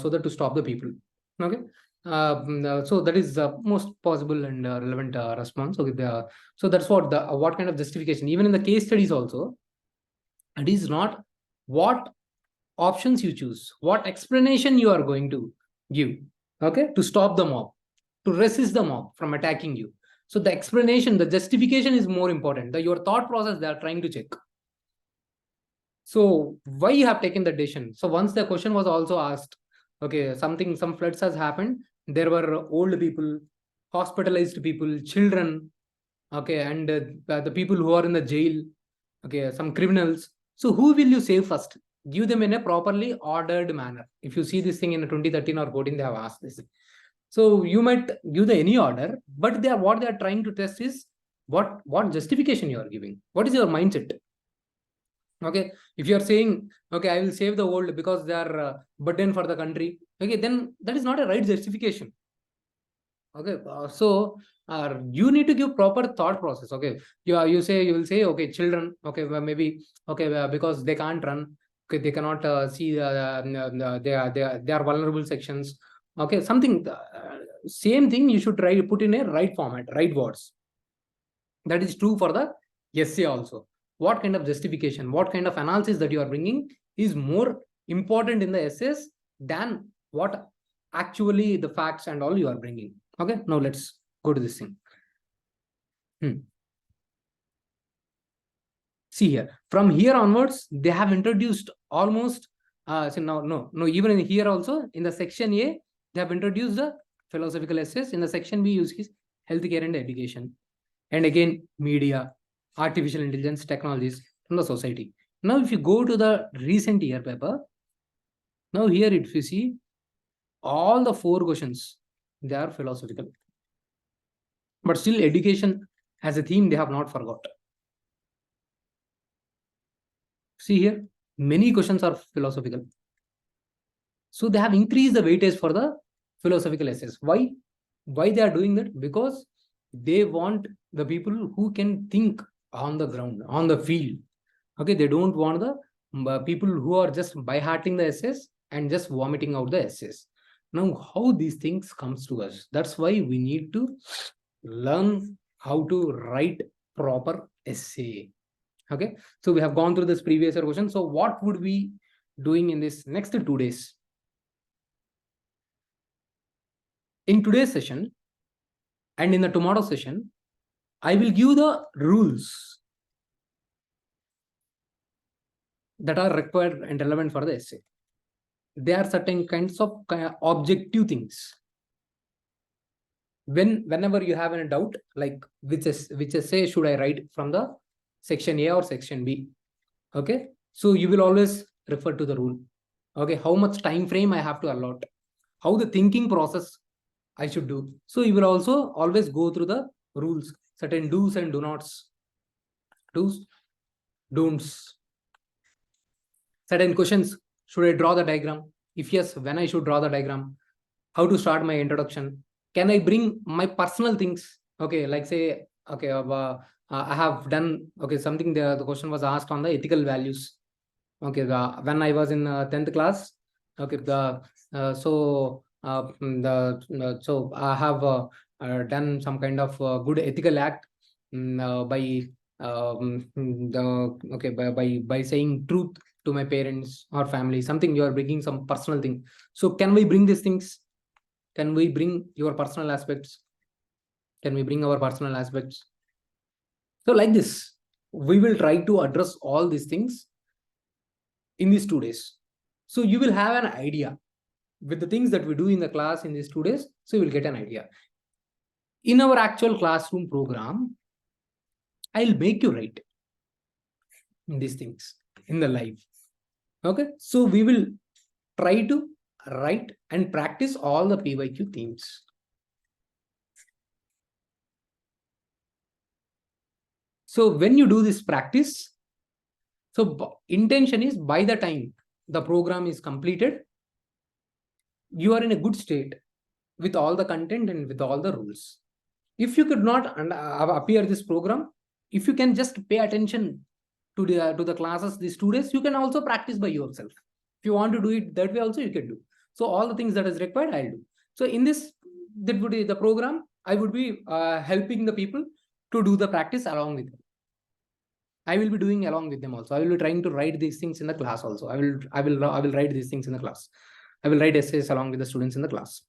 so that to stop the people. Okay, so that is most possible and relevant response. Okay, so that's what kind of justification. Even in the case studies also, it is not what options you choose, what explanation you are going to give, okay, to stop the mob, to resist the mob from attacking you. So the explanation, the justification is more important. Your thought process they are trying to check. So why you have taken the decision? So once the question was also asked, okay, some floods has happened, there were old people, hospitalized people, children, okay, and the people who are in the jail, okay, some criminals. So who will you save first? Give them in a properly ordered manner. If you see this thing in 2013 or 14, they have asked this. So you might give the any order, but what they are trying to test is what justification you are giving. What is your mindset? Okay, if you are saying, okay, I will save the world because they are burden for the country, okay, then that is not a right justification. Okay, so you need to give proper thought process. Okay, you will say, okay, children, okay, well, maybe, okay, because they can't run, okay, they cannot see they are vulnerable sections. Okay, something same thing you should try to put in a right format, right words. That is true for the essay also. What kind of justification, what kind of analysis that you are bringing is more important in the essays than what actually the facts and all you are bringing. Okay, now let's go to this thing. See here, from here onwards, they have introduced almost so no, even in here also, in the section A, they have introduced the philosophical essays. In the section B, use his healthcare and education, and again media, artificial intelligence, technologies from the society. Now if you go to the recent year paper, now here if you see all the 4 questions, they are philosophical, but still education as a theme they have not forgot. See here, many questions are philosophical. So they have increased the weightage for the philosophical essays. Why they are doing that? Because they want the people who can think on the ground, on the field. Okay, they don't want the people who are just by-hearting the essays and just vomiting out the essays. Now, how these things comes to us? That's why we need to learn how to write proper essay. Okay, so we have gone through this previous year question. So what would we doing in this next 2 days? In today's session and in the tomorrow session, I will give the rules that are required and relevant for the essay. There are certain kinds of objective things. Whenever you have any doubt, like which essay should I write from the section A or section B? Okay, so you will always refer to the rule. Okay, how much time frame I have to allot, how the thinking process I should do. So you will also always go through the rules, certain do's and do nots, do's, don'ts. Certain questions, should I draw the diagram? If yes, when I should draw the diagram? How to start my introduction? Can I bring my personal things? Okay, like say, okay, I have done, okay, something there, the question was asked on the ethical values. Okay, when I was in 10th class, okay, so I have done some kind of good ethical act by by saying truth to my parents or family, something you are bringing some personal thing. So can we bring these things? Can we bring your personal aspects? Can we bring our personal aspects? So like this, we will try to address all these things in these 2 days. So you will have an idea with the things that we do in the class in these 2 days. So you will get an idea. In our actual classroom program, I'll make you write these things in the live. Okay, so we will try to write and practice all the PYQ themes. So when you do this practice, so intention is by the time the program is completed, you are in a good state with all the content and with all the rules. If you could not appear this program, if you can just pay attention to the classes these 2 days, you can also practice by yourself. If you want to do it that way also, you can do. So all the things that is required, I'll do. So in this, that would be the program. I would be helping the people to do the practice along with them. I will be doing along with them also. I will be trying to write these things in the class also. I will write these things in the class. I will write essays along with the students in the class.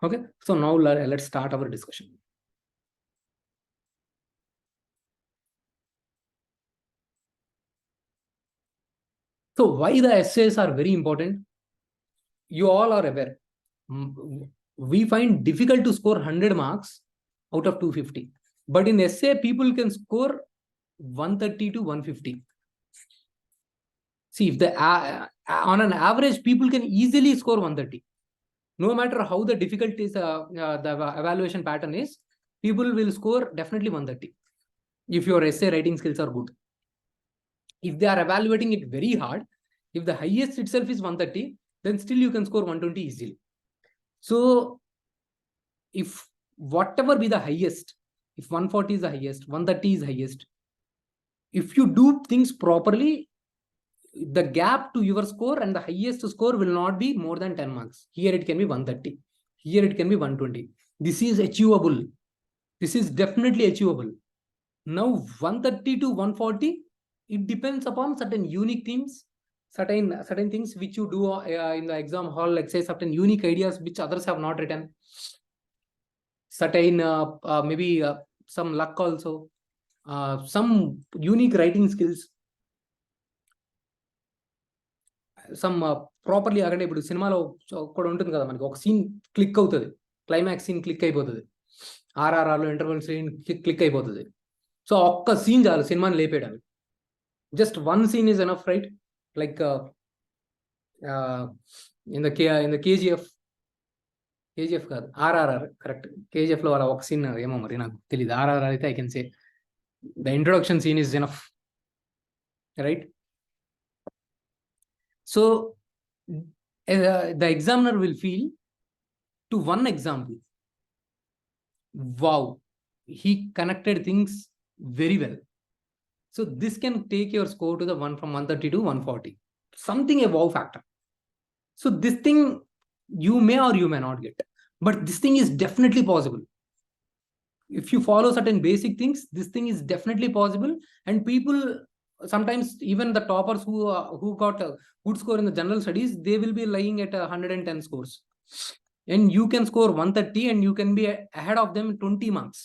Okay. So now let's start our discussion. So why the essays are very important? You all are aware. We find difficult to score 100 marks out of 250. But in essay, people can score 130 to 150. See, if the on an average, people can easily score 130. No matter how the difficult is the evaluation pattern is, people will score definitely 130 if your essay writing skills are good. If they are evaluating it very hard, if the highest itself is 130, then still you can score 120 easily. So if whatever be the highest, if 140 is the highest, 130 is highest, if you do things properly, the gap to your score and the highest score will not be more than 10 marks. Here it can be 130. Here it can be 120. This is achievable. This is definitely achievable. Now 130 to 140, it depends upon certain unique things, certain things which you do in the exam hall, like say certain unique ideas which others have not written. Certain maybe some luck also, some unique writing skills. Some properly అక్కడ ఇప్పుడు సినిమాలో కూడా ఉంటుంది కదా, మనకి ఒక scene click అవుతుంది, climax scene click అయిపోతుంది, ఆర్ఆర్ఆర్లో ఇంటర్వెల్ సీన్ క్లిక్ అయిపోతుంది. సో ఒక్క సీన్ చాలు సినిమాని లేపేయడానికి. Just one scene is enough, right? Like in the KGF కాదు, ఆర్ఆర్ఆర్, కరెక్ట్. కేజీఎఫ్లో అలా ఒక సీన్ ఏమో మరి నాకు తెలియదు. ఆర్ఆర్ఆర్ అయితే I can say the introduction scene is enough, right? So the examiner will feel to one example, wow, he connected things very well. So this can take your score to the one from 130 to 140, something a wow factor. So this thing you may or you may not get, but this thing is definitely possible. if you follow certain basic things, this thing is definitely possible. And people, sometimes even the toppers who got a good score in the general studies, they will be lying at 110 scores. And you can score 130 and you can be ahead of them 20 marks.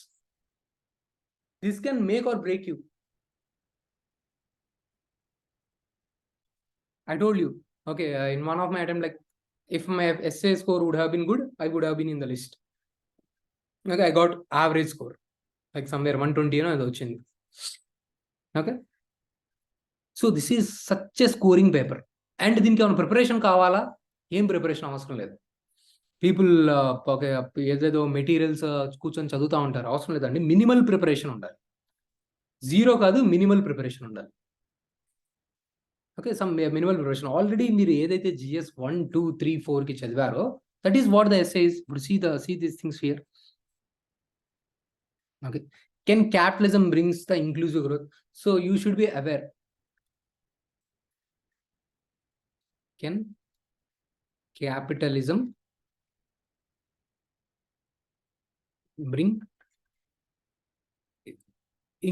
This can make or break you. I told you, okay, in one of my attempt, like if my essay score would have been good, I would have been in the list. Okay, I got average score, like somewhere 120, okay. So this is such a scoring paper. And దీనికి ఏమైనా preparation కావాలా? ఏం preparation అవసరం లేదు. People okay ఏదేదో materials కూర్చొని చదువుతూ ఉంటారు, అవసరం లేదండి. మినిమల్ ప్రిపరేషన్ ఉండాలి. జీరో కాదు, మినిమల్ ప్రిపరేషన్ ఉండాలి. Okay, some minimal preparation. Already మీరు ఏదైతే GS 1, 2, 3, 4కి చదివారో, that is what the essay is. ఇప్పుడు see these things here. Okay, can capitalism brings the inclusive growth? So you should be aware. Can capitalism bring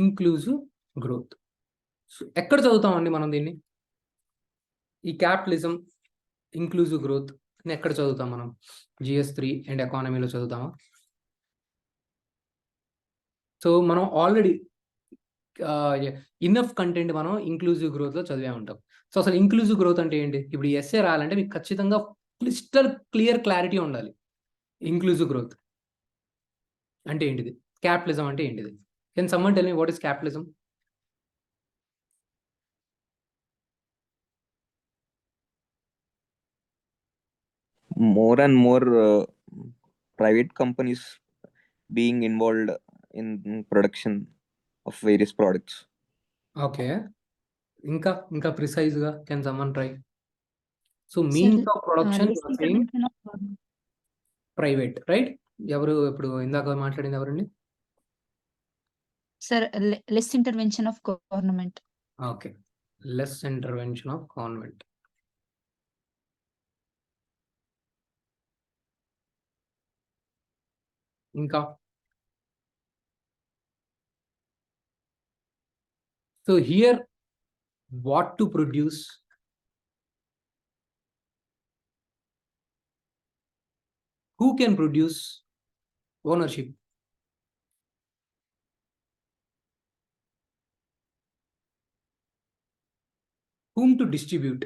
inclusive growth? So ఎక్కడ చదువుతామండి మనం దీన్ని? ఈ capitalism, inclusive growth ఎక్కడ చదువుతాం మనం? GS 3 and ఎకానమీలో చదువుతామా? So మనం ఆల్రెడీ ఇనఫ్ కంటెంట్ మనం ఇంక్లూజివ్ గ్రోత్లో చదివే ఉంటాం. సో అసలు ఇంక్లూజివ్ గ్రోత్ అంటే ఏంటి? ఇప్పుడు ఎస్ఏ రాయాలంటే మీకు ఖచ్చితంగా క్లియర్ క్లారిటీ ఉండాలి. ఇంక్లూజివ్ గ్రోత్ అంటే ఏంటిది? క్యాపిటలిజం అంటే ఏంటిది? Can someone tell me what is capitalism? More and more private companies being involved in production of various products. Okay, ఇంకా ప్రిసైజ్ గా can someone try? So means of production private, right? ఎవరు ఇప్పుడు ఇందాక మాట్లాడింది ఎవరండి? Sir, less intervention of government. Okay, less intervention of government. ఇంకా so here what to produce, who can produce, ownership, whom to distribute.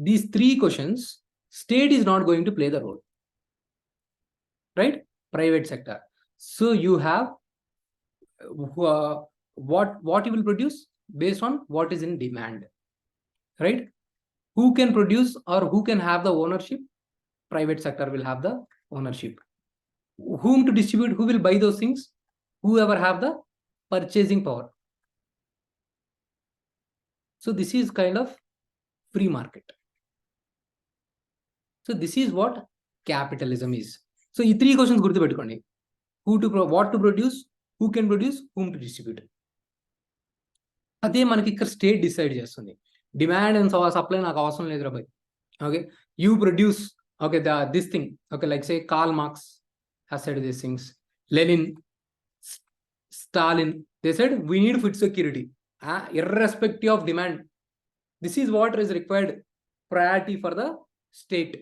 These three questions, state is not going to play the role, right? Private sector. So you have what you will produce based on what is in demand, right? Who can produce or who can have the ownership? Private sector will have the ownership. Whom to distribute? Who will buy those things? Whoever have the purchasing power. So this is kind of free market. So this is what capitalism is. So ఈ 3 questions గుర్తుపెట్టుకోండి. what to produce, who can produce, whom to distribute. అదే మనకి ఇక్కడ state decide చేస్తుంది. Demand and supply నాకు అవసరం లేదు రాబాయ్. Okay, you produce, okay, this thing, okay, like say Karl Marx has said these things, Lenin, Stalin, they said we need food security irrespective of demand. This is what is required priority for the state,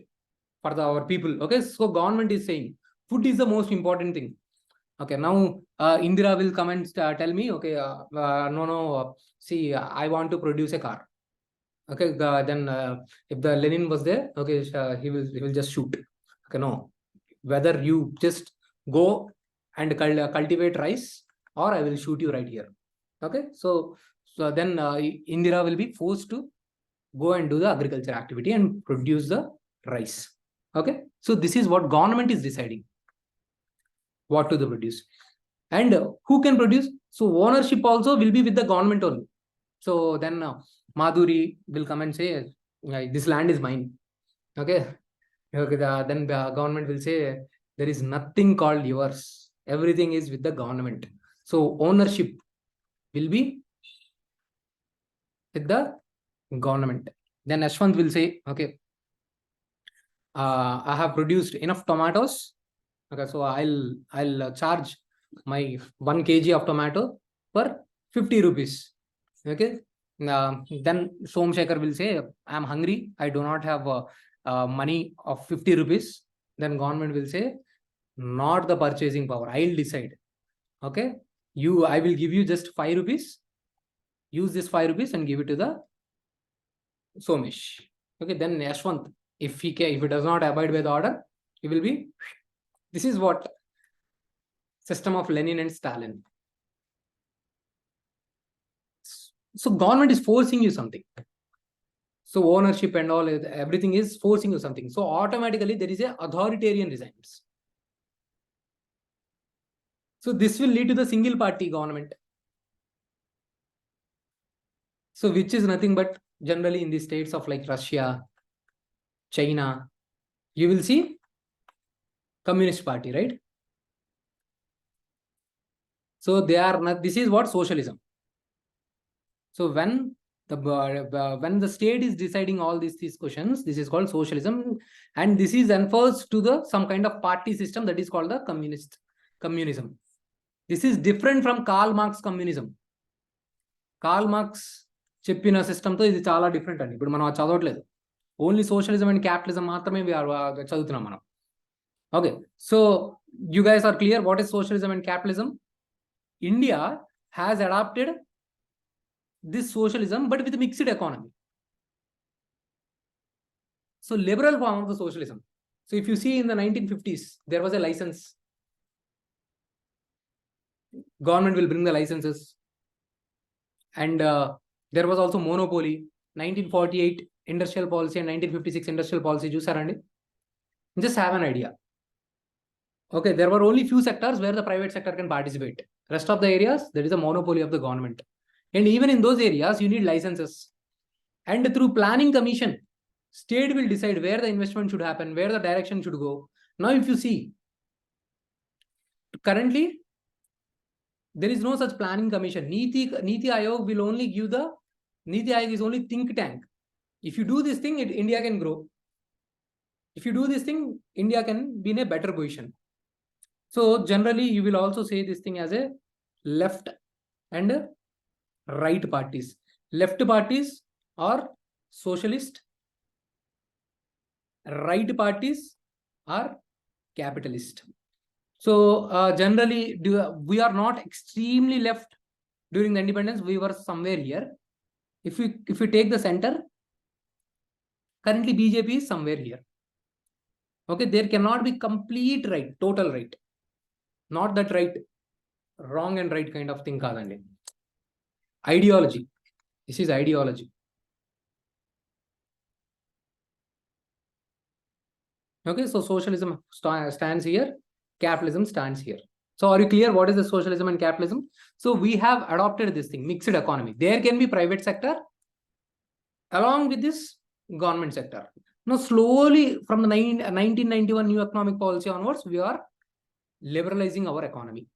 for our people. Okay, so government is saying food is the most important thing. Okay, now Indira will come and tell me, okay, no, see, I want to produce a car. Okay, then if the Lenin was there, okay, he will just shoot. Okay, no, whether you just go and cultivate rice or I will shoot you right here. Okay, so then Indira will be forced to go and do the agriculture activity and produce the rice. Okay, so this is what government is deciding, what to produce. And who can produce? So ownership also will be with the government only. So then Madhuri will come and say, this land is mine. Okay, then the government will say, there is nothing called yours, everything is with the government. So ownership will be with the government. Then Ashwant will say, okay, I have produced enough tomatoes. Okay, so I'll charge my 1 kg of tomato for 50 rupees. Okay. Then Somshekhar will say, I'm hungry. I do not have money of 50 rupees. Then government will say, not the purchasing power. I'll decide. Okay. I will give you just 5 rupees. Use this 5 rupees and give it to the Somesh. Okay. Then Yashwant, if he does not abide by the order, he will be. This is what system of Lenin and Stalin. So government is forcing you something. So ownership and all, everything is forcing you something. So automatically there is a authoritarian regimes. So this will lead to the single party government. So which is nothing but generally in the states of like Russia, China, you will see Communist Party, right? So they are not, this is what socialism. So when the state is deciding all these questions, this is called socialism, and this is enforced to the some kind of party system that is called the communism. This is different from Karl Marx communism. Karl Marx చెప్పిన system తో ఇది చాలా different అండి. ఇప్పుడు మనం చదవట్లేదు, only socialism and capitalism మాత్రమే చదువుతున్నాం మనం. Okay, so you guys are clear what is socialism and capitalism? India has adopted this socialism but with mixed economy. So liberal form of the socialism. So if you see in the 1950s, there was a license. Government will bring the licenses. And there was also monopoly. 1948 industrial policy and 1956 industrial policy. Just have an idea. Okay, there were only few sectors where the private sector can participate. Rest of the areas, there is a monopoly of the government. And even in those areas, you need licenses. And through planning commission, state will decide where the investment should happen, where the direction should go. Now, if you see, currently, there is no such planning commission. Niti Aayog will only give the, Niti Aayog is only think tank. If you do this thing, India can grow. If you do this thing, India can be in a better position. So generally, you will also say this thing as a left and right parties. Left parties are socialist. Right parties are capitalist. So generally, we are not extremely left during the independence. We were somewhere here. If we take the center, currently BJP is somewhere here. Okay, there cannot be complete right, total right. Not that right, wrong and right kind of thing kaadandi. Ideology. This is ideology. Okay, so socialism stands here, capitalism stands here. So are you clear what is the socialism and capitalism? So we have adopted this thing, mixed economy. There can be private sector along with this government sector. Now slowly from the 1991 new economic policy onwards, we are liberalizing our economy.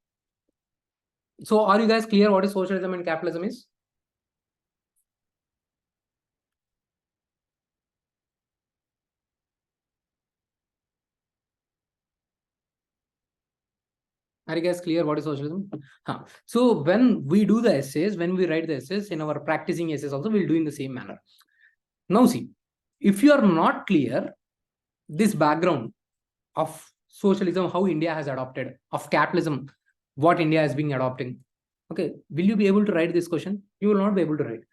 So are you guys clear what is socialism and capitalism is? Are you guys clear what is socialism? So when we do the essays, when we write the essays in our practicing essays also, we'll do in the same manner. Now see, if you are not clear this background of socialism, how India has adopted, of capitalism, what India is being adopting, okay, will you be able to write this question? You will not be able to write.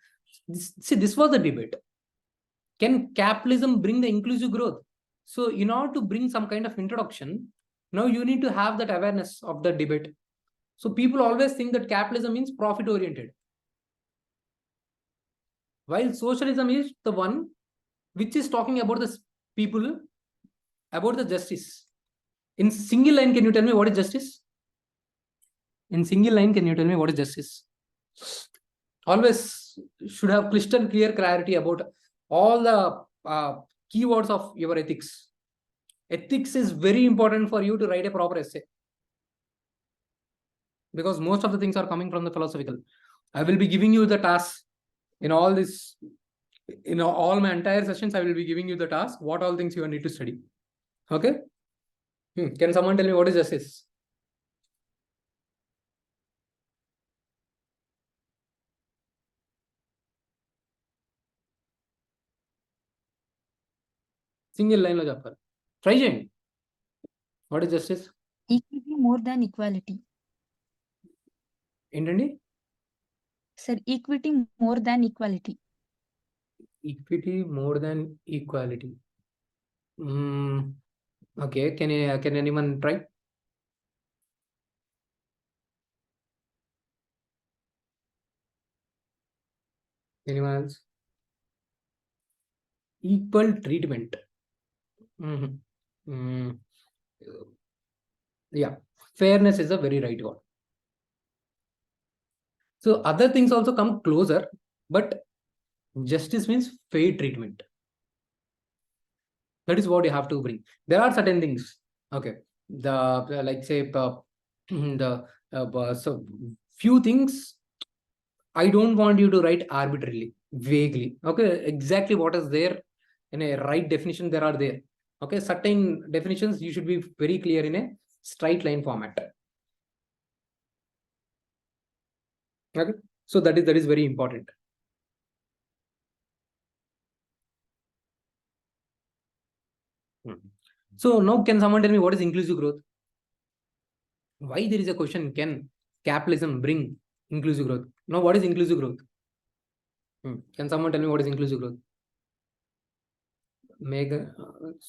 This was the debate. Can capitalism bring the inclusive growth? So in order to bring some kind of introduction, now you need to have that awareness of the debate. So people always think that capitalism means profit oriented, while socialism is the one which is talking about the people, about the justice. In single line, can you tell me what is justice? In single line, can you tell me what is justice? Always should have crystal clear clarity about all the keywords of your ethics. Ethics is very important for you to write a proper essay, because most of the things are coming from the philosophical. I will be giving you the task in all this In all my entire sessions, I will be giving you the task, what all things you need to study. Okay. Can someone tell me what is justice? Single line లో చెప్పాలి. Try చేయండి. What is justice? Equity more than equality. ఏంటండి? Sir, equity more than equality. Equity more than equality. Okay, can anyone try? Anyone else? Equal treatment. Yeah, fairness is a very right word. So other things also come closer, but justice means fair treatment. That is what you have to bring. There are certain things. Okay, like say so few things I don't want you to write arbitrarily, vaguely. Okay, exactly what is there in a right definition, there are there. Okay, certain definitions you should be very clear in a straight line format. Okay, so that is very important. So now can someone tell me what is inclusive growth? Why there is a question, can capitalism bring inclusive growth? Now what is inclusive growth? Can someone tell me what is inclusive growth?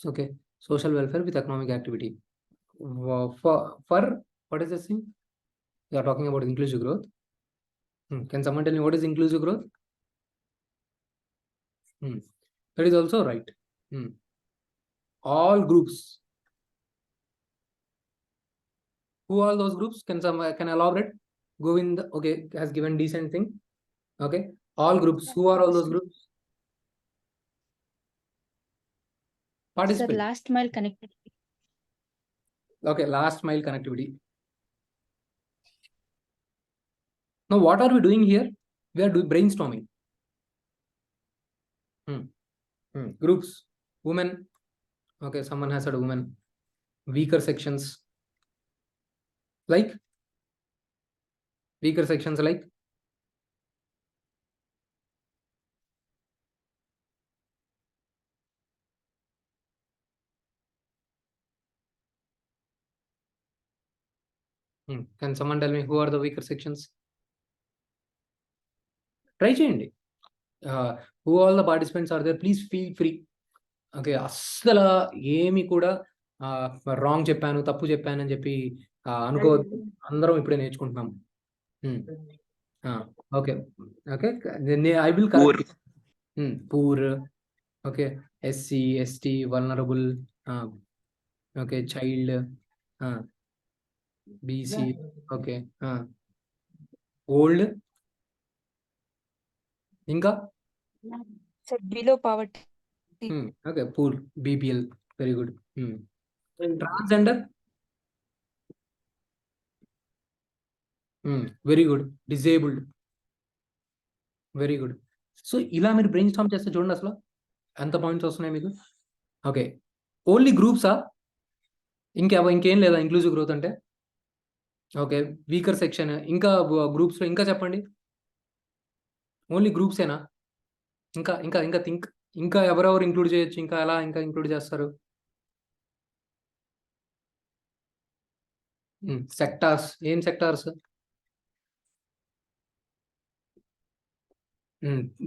Okay, social welfare with economic activity. For what is this thing? You are talking about inclusive growth. Can someone tell me what is inclusive growth? That is also right. All groups. Who are those groups? Can elaborate? Govind, okay, has given decent thing. Okay, all groups. Who are all those groups? Sir, Participate. last mile connectivity. Okay, last mile connectivity. Now, what are we doing here? We are doing brainstorming. Groups. Women. Okay, someone has said women. Weaker sections. Like? Weaker sections like? Can someone tell me who are the weaker sections? Try చేయండి. Who all the participants are there? Please feel free. Okay, అస్సలు ఏమి కూడా wrong చెప్పాను, తప్పు చెప్పాను అని చెప్పి అనుకోవద్దు. అందరం ఇప్పుడే నేర్చుకుంటున్నాం. Okay, okay. I will correct. Poor. Okay, SC, ST, vulnerable. Okay, child. BC. Okay. Old. ఇంకా? Sir, below poverty. Okay, poor. BPL. Very good. Transgender. Very good. Disabled. Very good. So ఇలా మీరు బ్రెయిన్ స్టార్మ్ చేస్తే చూడండి అసలు ఎంత points వస్తున్నాయి మీకు. Okay, only గ్రూప్సా? ఇంకేం లేదా ఇంక్లూజివ్ గ్రోత్ అంటే? Okay, weaker section. ఇంకా గ్రూప్స్లో ఇంకా చెప్పండి. ఓన్లీ గ్రూప్సేనా? ఇంకా ఇంకా ఇంకా థింక్. ఇంకా ఎవరెవరు ఇంక్లూడ్ చేయొచ్చు? ఇంకా ఎలా ఇంకా ఇంక్లూడ్ చేస్తారు? సెక్టార్స్. ఏం sectors?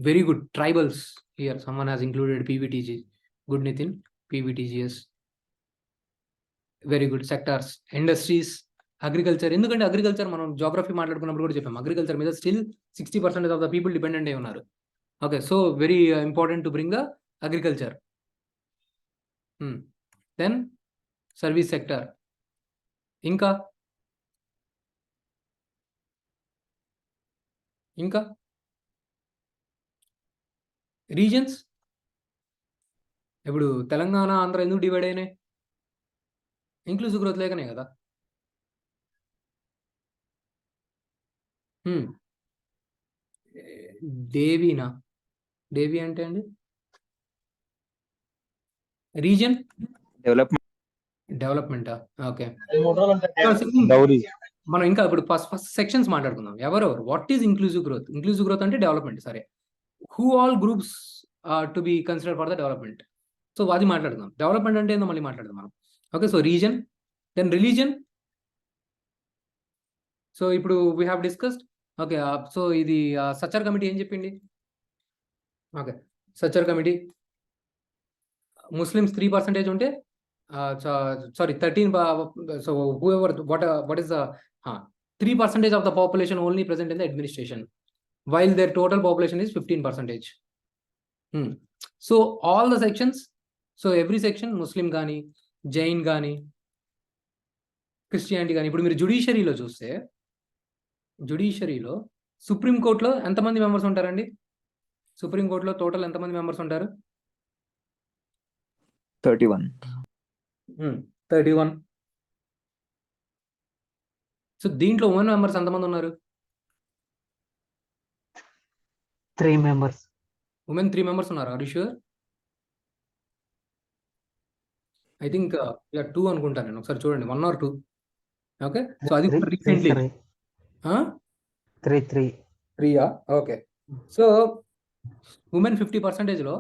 Very good. Tribals. Here someone has included PVTG. Good, Nitin. PVTGS. Very good. Sectors. Industries. Agriculture. ఎందుకంటే అగ్రికల్చర్ మనం జాగ్రఫీ మాట్లాడుకున్నప్పుడు కూడా చెప్పాం, అగ్రికల్చర్ మీద still 60% of the people dependent అయి ఉన్నారు. Okay, so very important to bring the agriculture. Then service sector. ఇంకా ఇంకా రీజన్స్. ఇప్పుడు తెలంగాణ, ఆంధ్ర ఎందుకు డివైడ్ అయినాయి? ఇంక్లూజివ్ గ్రోత్ లేకనే కదా. దేవీనా? డేవి అంటే అండి రీజన్ Development. డెవలప్మెంటా? ఓకే. Dowry. మనం ఇంకా ఇప్పుడు ఫస్ట్ సెక్షన్స్ మాట్లాడుకుందాం. ఎవరెవరు, what is inclusive growth? Inclusive growth అంటే డెవలప్మెంట్, సరే. Who all groups to be consider for the development? So అది మాట్లాడుకుందాం. డెవలప్మెంట్ అంటే ఏందో మళ్ళీ మాట్లాడదాం మనం. Okay, so reason, then religion. So ఇప్పుడు we have discussed. Okay, so ఇది సచ్చర్ కమిటీ ఏం చెప్పింది? ఓకే, సచ్చర్ కమిటీ ముస్లిమ్స్ 3% ఉంటే sorry 13, so whoever what is the 3% of the population only present in the administration, while their total population is 15%. So all the sections, so every section, Muslim గాని, జైన్ గాని, Christianity గాని, ఇప్పుడు మీరు జుడిషియరీలో చూస్తే, జుడిషియరీలో సుప్రీంకోర్టులో ఎంతమంది members ఉంటారండి? సుప్రీంకోర్టులో టోటల్ ఎంతమంది మెంబర్స్ ఉంటారు? 31. 31. సో దీంట్లో ఉమెన్ మెంబర్స్ ఎంతమంది ఉన్నారు? 3 members. ఉమెన్ 3 members ఉన్నారు. Are you sure? I think 2 అనుకుంటాను నేను. ఒకసారి చూడండి, 1 or 2. ఓకే, సో అది రీసెంట్లీ 3. ఓకే, సో ఉమెన్ 50%లో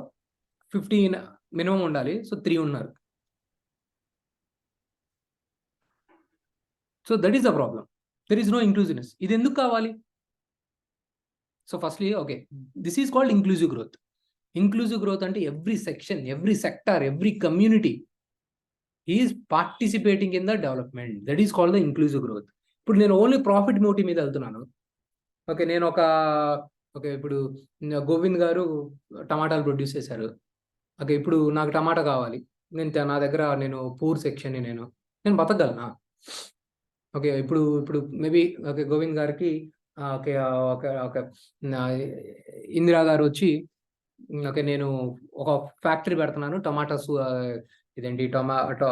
15 మినిమం ఉండాలి. సో 3 ఉన్నారు. So that is the problem. There is no inclusiveness. ఇది ఎందుకు కావాలి? So firstly okay, this is called inclusive growth. Inclusive growth అంటే every section, every sector, every community is participating in the development. That is called the inclusive growth. ఇప్పుడు నేను only profit motive మీద వెళ్తున్నాను. Okay, నేను ఇప్పుడు గోవింద్ గారు టమాటాలు produce చేశారు. ఓకే, ఇప్పుడు నాకు టమాటా కావాలి. నా దగ్గర నేను పూర్ సెక్షన్ని నేను బతకగలనా? ఓకే, ఇప్పుడు మేబీ ఓకే గోవింద్ గారికి ఓకే ఓకే ఇందిరా గారు వచ్చి ఓకే నేను ఒక ఫ్యాక్టరీ పెడుతున్నాను, టమాటాస్ ఇదేంటి tomato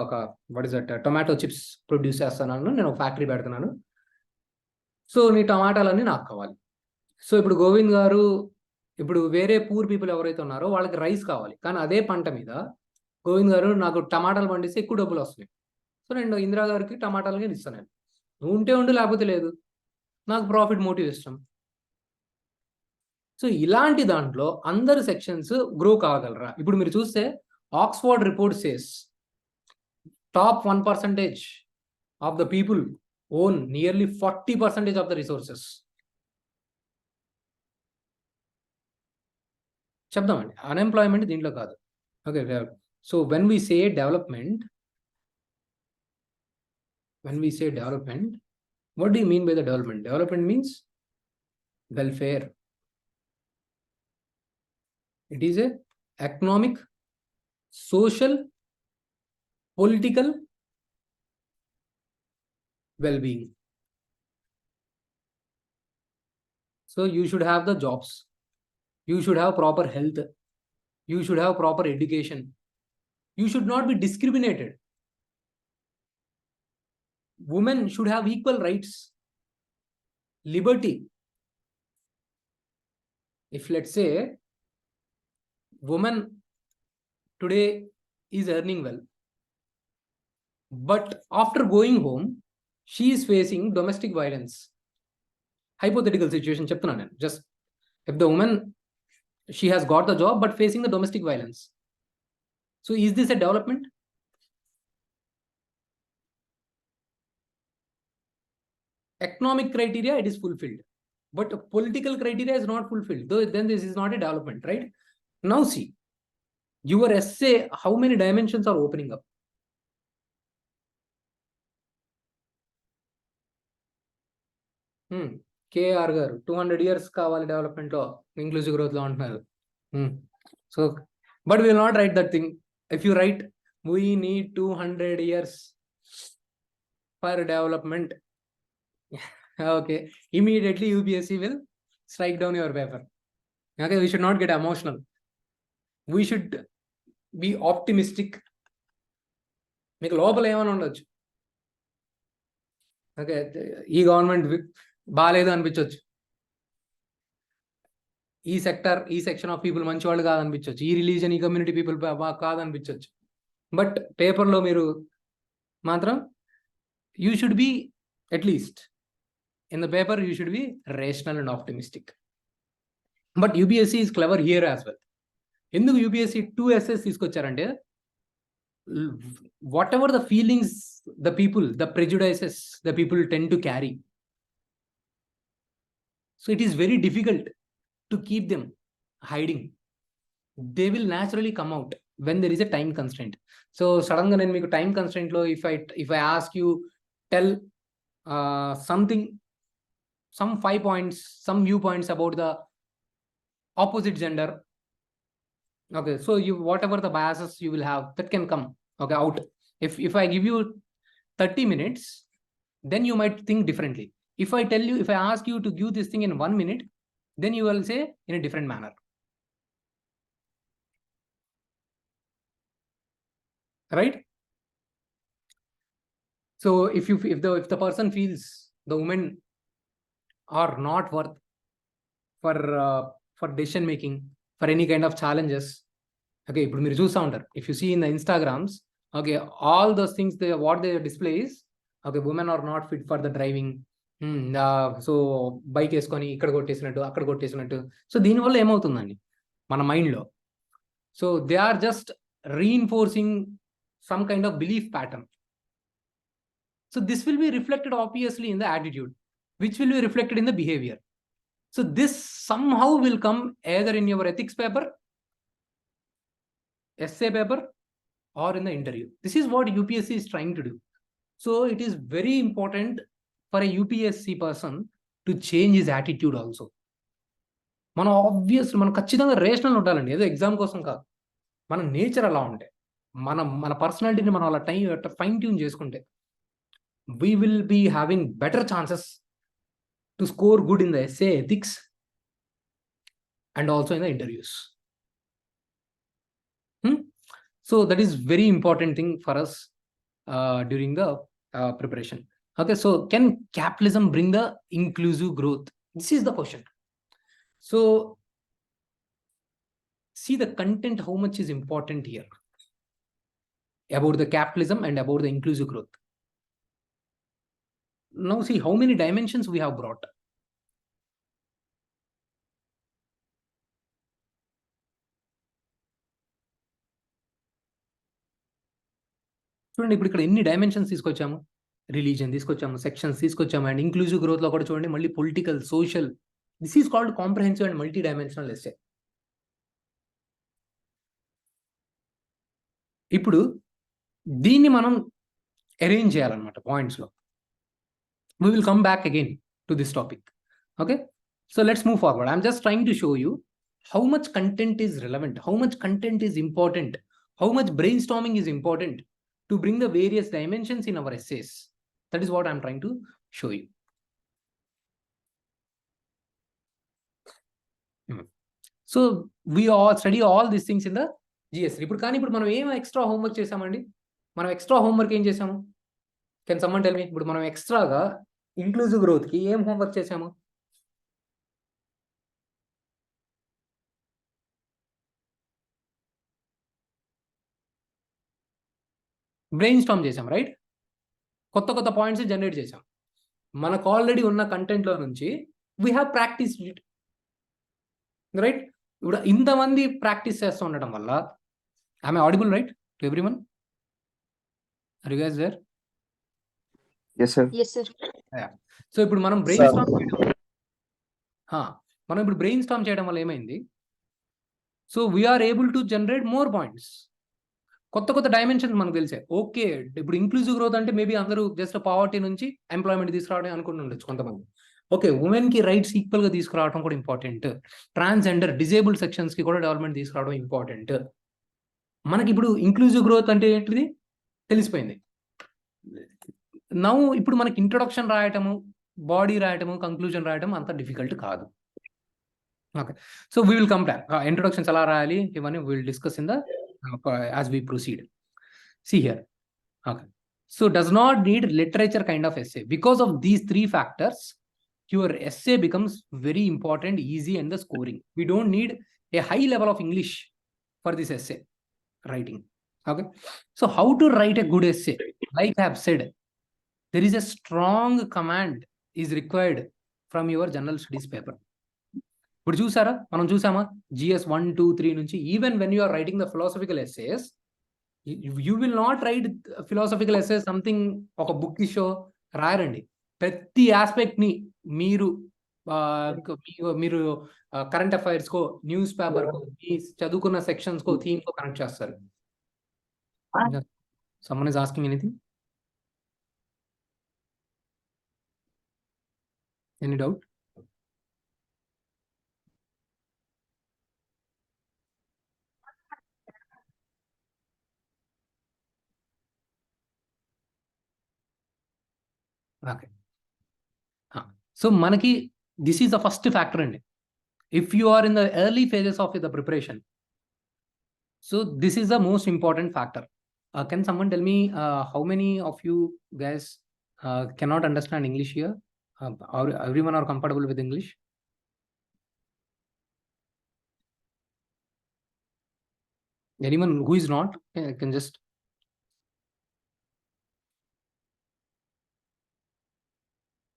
what is that tomato chips produce చేస్తున్నాను, నేను ఒక ఫ్యాక్టరీ పెడుతున్నాను. సో నీ టమాటాలన్నీ నాకు కావాలి. సో ఇప్పుడు గోవింద్ గారు, ఇప్పుడు వేరే పూర్ పీపుల్ ఎవరైతే ఉన్నారో వాళ్ళకి రైస్ కావాలి, కానీ అదే పంట మీద గోవింద్ గారు నాకు టమాటాలు పండిస్తే ఎక్కువ డబ్బులు వస్తున్నాయి. సో నేను ఇందిరా గారికి టమాటాలకి ఇస్తాను. నేను నువ్వు ఉంటే ఉండు, లేకపోతే లేదు, నాకు ప్రాఫిట్ మోటివ్ ఇష్టం. సో ఇలాంటి దాంట్లో అందరు సెక్షన్స్ గ్రో కాగలరా? ఇప్పుడు మీరు చూస్తే Oxford report says top 1% of the people own nearly 40% of the resources. చెప్దామండి, అన్ఎంప్లాయ్మెంట్ దీంట్లో కాదు. Okay, so when we say development, what do you mean by the development? Development means welfare. It is a economic, social, political well-being. So you should have the jobs, you should have proper health, you should have proper education, you should not be discriminated. Women should have equal rights, liberty. If let's say woman today is earning well, but after going home she is facing domestic violence. Hypothetical situation చెప్తున్నాను నేను. Just if the woman, she has got the job but facing the domestic violence, so is this a development? Economic criteria, it is fulfilled, but political criteria is not fulfilled. Then this is not a development, right? Now see, your essay, how many dimensions are opening up? KR గారు 200 years కావాలి development లో, inclusive growth లో అంటున్నారు. So but will not right that thing. If you right we need 200 years for development, okay, immediately UPSC will strike down your paper. Okay, we should not get emotional, we should be optimistic. మీకు లోపల ఏమైనా ఉండొచ్చు, okay ఈ government బాగాలేదు అనిపించవచ్చు, ఈ section of people మంచి వాళ్ళు కాదనిపించవచ్చు, ఈ రిలీజన్ ఈ కమ్యూనిటీ పీపుల్ కాదనిపించవచ్చు. బట్ పేపర్లో మీరు మాత్రం you should be at least in the paper you should be rational and optimistic. But UPSC is clever here as well. ఎందుకు యూపీఎస్సీ 2 essays తీసుకొచ్చారంటే whatever the feelings the people, the prejudices the people tend to carry, so it is very difficult to keep them hiding. They will naturally come out when there is a time constraint. So sudden ga nenu meeku time constraint lo if I ask you tell something, some 5 points, some viewpoints about the opposite gender, okay, so you whatever the biases you will have that can come, okay, out. If I give you 30 minutes, then you might think differently. If I ask you to give this thing in 1 minute, then you will say in a different manner, right? So if the person feels the women are not worth for decision making, for any kind of challenges, okay, ఇప్పుడు మీరు చూస్తూ ఉంటారు, if you see in the Instagrams, okay, all those things what they display is, okay, women are not fit for the driving. So bike వేసుకొని ఇక్కడ కొట్టేసినట్టు అక్కడ కొట్టేసినట్టు. So దీనివల్ల ఏమవుతుందండి మన మైండ్లో, so they are just reinforcing some kind of belief pattern. So this will be reflected obviously in the attitude, which will be reflected in the behaviour. So this somehow will come either in your ethics paper, essay paper, or in the interview. This is what UPSC is trying to do. So it is very important for a UPSC person to change his attitude also. మనం ఖచ్చితంగా rational ఉండాలండి, ఏదో exam కోసం కాదు. మన nature అలా ఉంటే, మన పర్సనాలిటీని మనం అలా ఫైన్ ట్యూన్ చేసుకుంటే, we will be having better chances to score good in the essay, ethics, and also in the interviews. So that is very important thing for us during the preparation. Okay, so can capitalism bring the inclusive growth? This is the question. So see the content, how much is important here about the capitalism and about the inclusive growth. Now see how many dimensions we have brought. చూడండి, ఇప్పుడు ఇక్కడ ఎన్ని dimensions తీసుకొచ్చాము, religion తీసుకొచ్చాము, sections తీసుకొచ్చాము, and inclusive growth లో కూడా చూడండి మళ్ళీ political, social. This is called comprehensive and multi dimensional essay. ఇప్పుడు దీన్ని మనం అరేంజ్ చేయాలన్నమాట పాయింట్స్ లో. We will come back again to this topic. Okay, so let's move forward. I'm just trying to show you how much content is relevant, how much content is important, how much brainstorming is important to bring the various dimensions in our essays. That is what I'm trying to show you. So we all study all these things in the GS. ఇప్పుడు మనం ఏం extra homework చేసామండి? మనం extra homework ఏం చేసాము? Can someone tell me? ఇప్పుడు మనం ఎక్స్ట్రాగా ఇంక్లూజివ్ గ్రోత్ కి ఏం హోంవర్క్ చేసాము? బ్రెయిన్ స్టార్మ్ చేసాం, రైట్? కొత్త కొత్త పాయింట్స్ జనరేట్ చేసాం. మనకు ఆల్రెడీ ఉన్న కంటెంట్ లో నుంచి we have practice it, right? ఇప్పుడు ఇంతమంది ప్రాక్టీస్ చేస్తూ ఉండటం వల్ల I'm audible, right, to everyone? Are you guys there? Yes, sir. Yes, sir. So ఇప్పుడు మనం బ్రెయిన్ స్టార్మ్ చేయడం వల్ల ఏమైంది? So we're able to generate more points. కొత్త కొత్త డైమెన్షన్స్ మనకు తెలిసే. ఓకే, ఇప్పుడు ఇంక్లూజివ్ గ్రోత్ అంటే మేబీ అందరూ జస్ట్ పావర్టీ నుంచి ఎంప్లాయ్మెంట్ తీసుకురావడం అనుకుంటుండొచ్చు కొంతమంది. ఓకే, ఉమెన్ కి రైట్స్ ఈక్వల్ గా తీసుకురావడం కూడా ఇంపార్టెంట్. ట్రాన్స్జెండర్, డిజేబుల్డ్ సెక్షన్స్ కి కూడా డెవలప్మెంట్ తీసుకురావడం ఇంపార్టెంట్. మనకి ఇప్పుడు ఇంక్లూజివ్ గ్రోత్ అంటే ఏంటిది తెలిసిపోయింది. ఇప్పుడు మనకి ఇంట్రొడక్షన్ రాయటము, బాడీ రాయటము, కంక్లూజన్ రాయటం అంత డిఫికల్ట్ కాదు. Okay, so we will compare introductions ఎలా రాయాలి, ఇవన్నీ we will discuss in the as we proceed. See here. Okay, so does not need literature kind of essay. Because of these 3 factors, your essay becomes very important, easy, and the scoring. We don't need a high level of English for this essay writing. Okay. So how to write a good essay? Like I have said, there is a strong command is required from your general studies paper. ఇప్పుడు చూసారా, మనం చూసామా GS 1, 2, 3 నుంచి even when you are writing the philosophical essays, you will not write philosophical essays something ఒక book షో రాయరండి. ప్రతి aspect ని మీరు మీరు కరెంట్ అఫైర్స్ కో, న్యూస్ పేపర్ కో, మీ చదువుకున్న సెక్షన్స్ కో, థీమ్ కో కనెక్ట్ చేస్తారు. Someone is asking anything? Any doubt? Okay. So manaki, this is the first factor in it. If you are in the early phases of the preparation, so this is the most important factor. Can someone tell me how many of you guys cannot understand English here? Or everyone are comfortable with English? Anyone who is not, can just.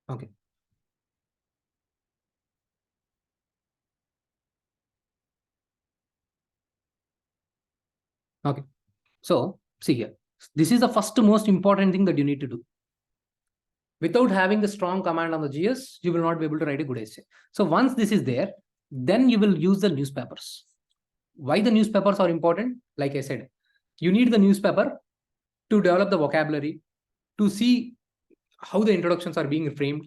Okay. Okay. So see here, this is the first most important thing that you need to do. Without having the strong command on the GS, you will not be able to write a good essay. So once this is there, then you will use the newspapers. Why the newspapers are important? Like I said, you need the newspaper to develop the vocabulary, to see how the introductions are being framed,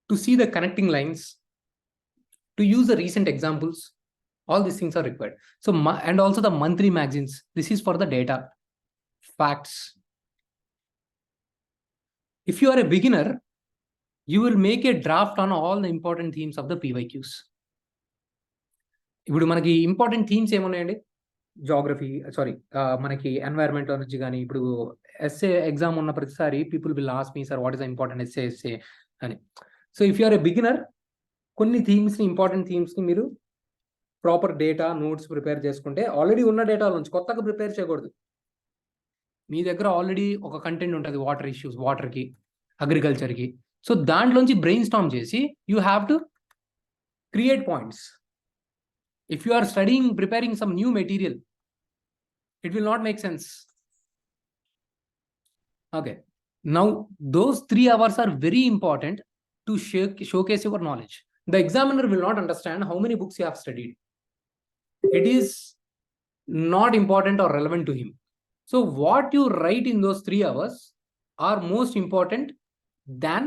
to see the connecting lines, to use the recent examples. All these things are required. So, and also the monthly magazines. This is for the data, facts. If you are a beginner, you will make a draft on all the important themes of the PYQs. ఇప్పుడు మనకి important themes ఏమున్నాయండి? Geography, sorry, మనకి environment నుంచి కానీ, ఇప్పుడు SA exam ఉన్న ప్రతిసారి people will ask me, sir what is the important SA అని. So if you are a beginner, కొన్ని థీమ్స్ని, ఇంపార్టెంట్ థీమ్స్ని మీరు ప్రాపర్ డేటా నోట్స్ ప్రిపేర్ చేసుకుంటే, ఆల్రెడీ ఉన్న డేటా నుంచి కొత్తగా ప్రిపేర్ చేయకూడదు. మీ దగ్గర ఆల్రెడీ ఒక కంటెంట్ ఉంటుంది, వాటర్ ఇష్యూస్, వాటర్కి, అగ్రికల్చర్కి. సో దాంట్లోంచి బ్రెయిన్ స్టార్మ్ చేసి you have to create points. If you are studying, preparing some new material, it will not make sense. Okay. Now, those 3 hours are very important to showcase your knowledge. The examiner will not understand how many books you have studied. It is not important or relevant to him. So what you write in those 3 hours are most important than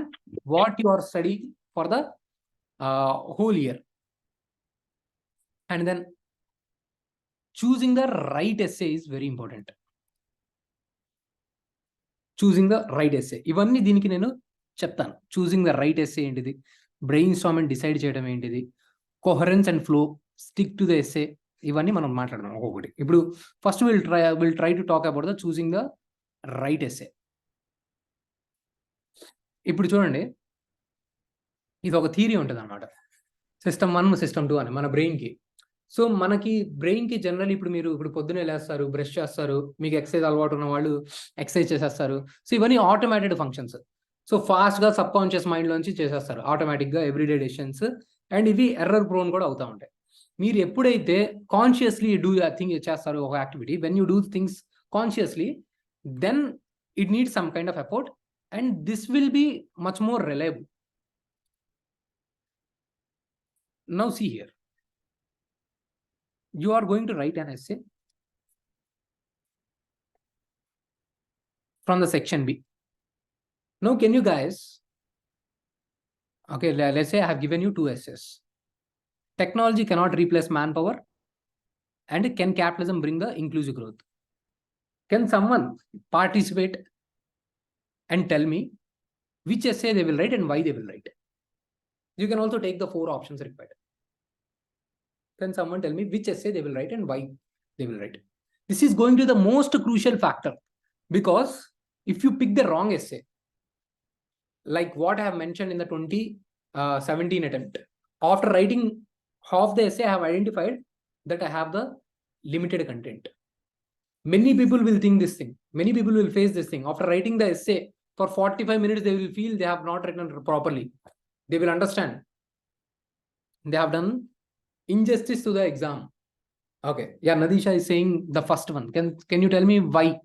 what you are studying for the whole year. And then choosing the right essay is very important. Choosing the right essay. ఇవన్నీ దీనికి నేను చెప్తాను. Choosing the right essay ఏంటిది, brain Storm and decide చేయడం ఏంటిది, coherence and flow, stick to the essay, ఇవన్నీ మనం మాట్లాడదాం ఒక్కొక్కటి. ఇప్పుడు first will try to talk about the choosing the right essay. ఇప్పుడు చూడండి, ఇది ఒక థియరీ ఉంటుంది అనమాట, సిస్టమ్ 1, సిస్టమ్ 2 అని మన బ్రెయిన్కి. సో మనకి బ్రెయిన్కి జనరల్ ఇప్పుడు పొద్దునే లేస్తారు, బ్రష్ చేస్తారు, మీకు ఎక్సర్సైజ్ అలవాటు ఉన్న వాళ్ళు ఎక్సర్సైజ్ చేసేస్తారు. సో ఇవన్నీ ఆటోమేటెడ్ ఫంక్షన్స్. సో ఫాస్ట్గా సబ్ కాన్షియస్ మైండ్లోంచి చేసేస్తారు ఆటోమేటిక్గా ఎవ్రీడే డెసిషన్స్. అండ్ ఇవి ఎర్రర్ ప్రోన్ కూడా అవుతూ ఉంటాయి. మీరు ఎప్పుడైతే కాన్షియస్లీ డూ థింగ్ చేస్తారో ఒక activity, when you do things consciously, then it needs some kind of effort and this will be much more reliable. Now see here, you are going to write an essay from the section B. Now can you guys, okay, let's say I have given you 2 essays. Technology cannot replace manpower, and can capitalism bring the inclusive growth? Can someone participate and tell me which essay they will write and why they will write? You can also take the 4 options required. Can someone tell me which essay they will write and why they will write? This is going to be the most crucial factor, because if you pick the wrong essay, like what I have mentioned in the 20 17 attempt. After writing half the essay, I have identified that I have the limited content. Many people will think this thing. Many people will face this thing. After writing the essay for 45 minutes, they will feel they have not written properly. They will understand they have done injustice to the exam. Okay. Yeah, Nadisha is saying the first one. Can you tell me why?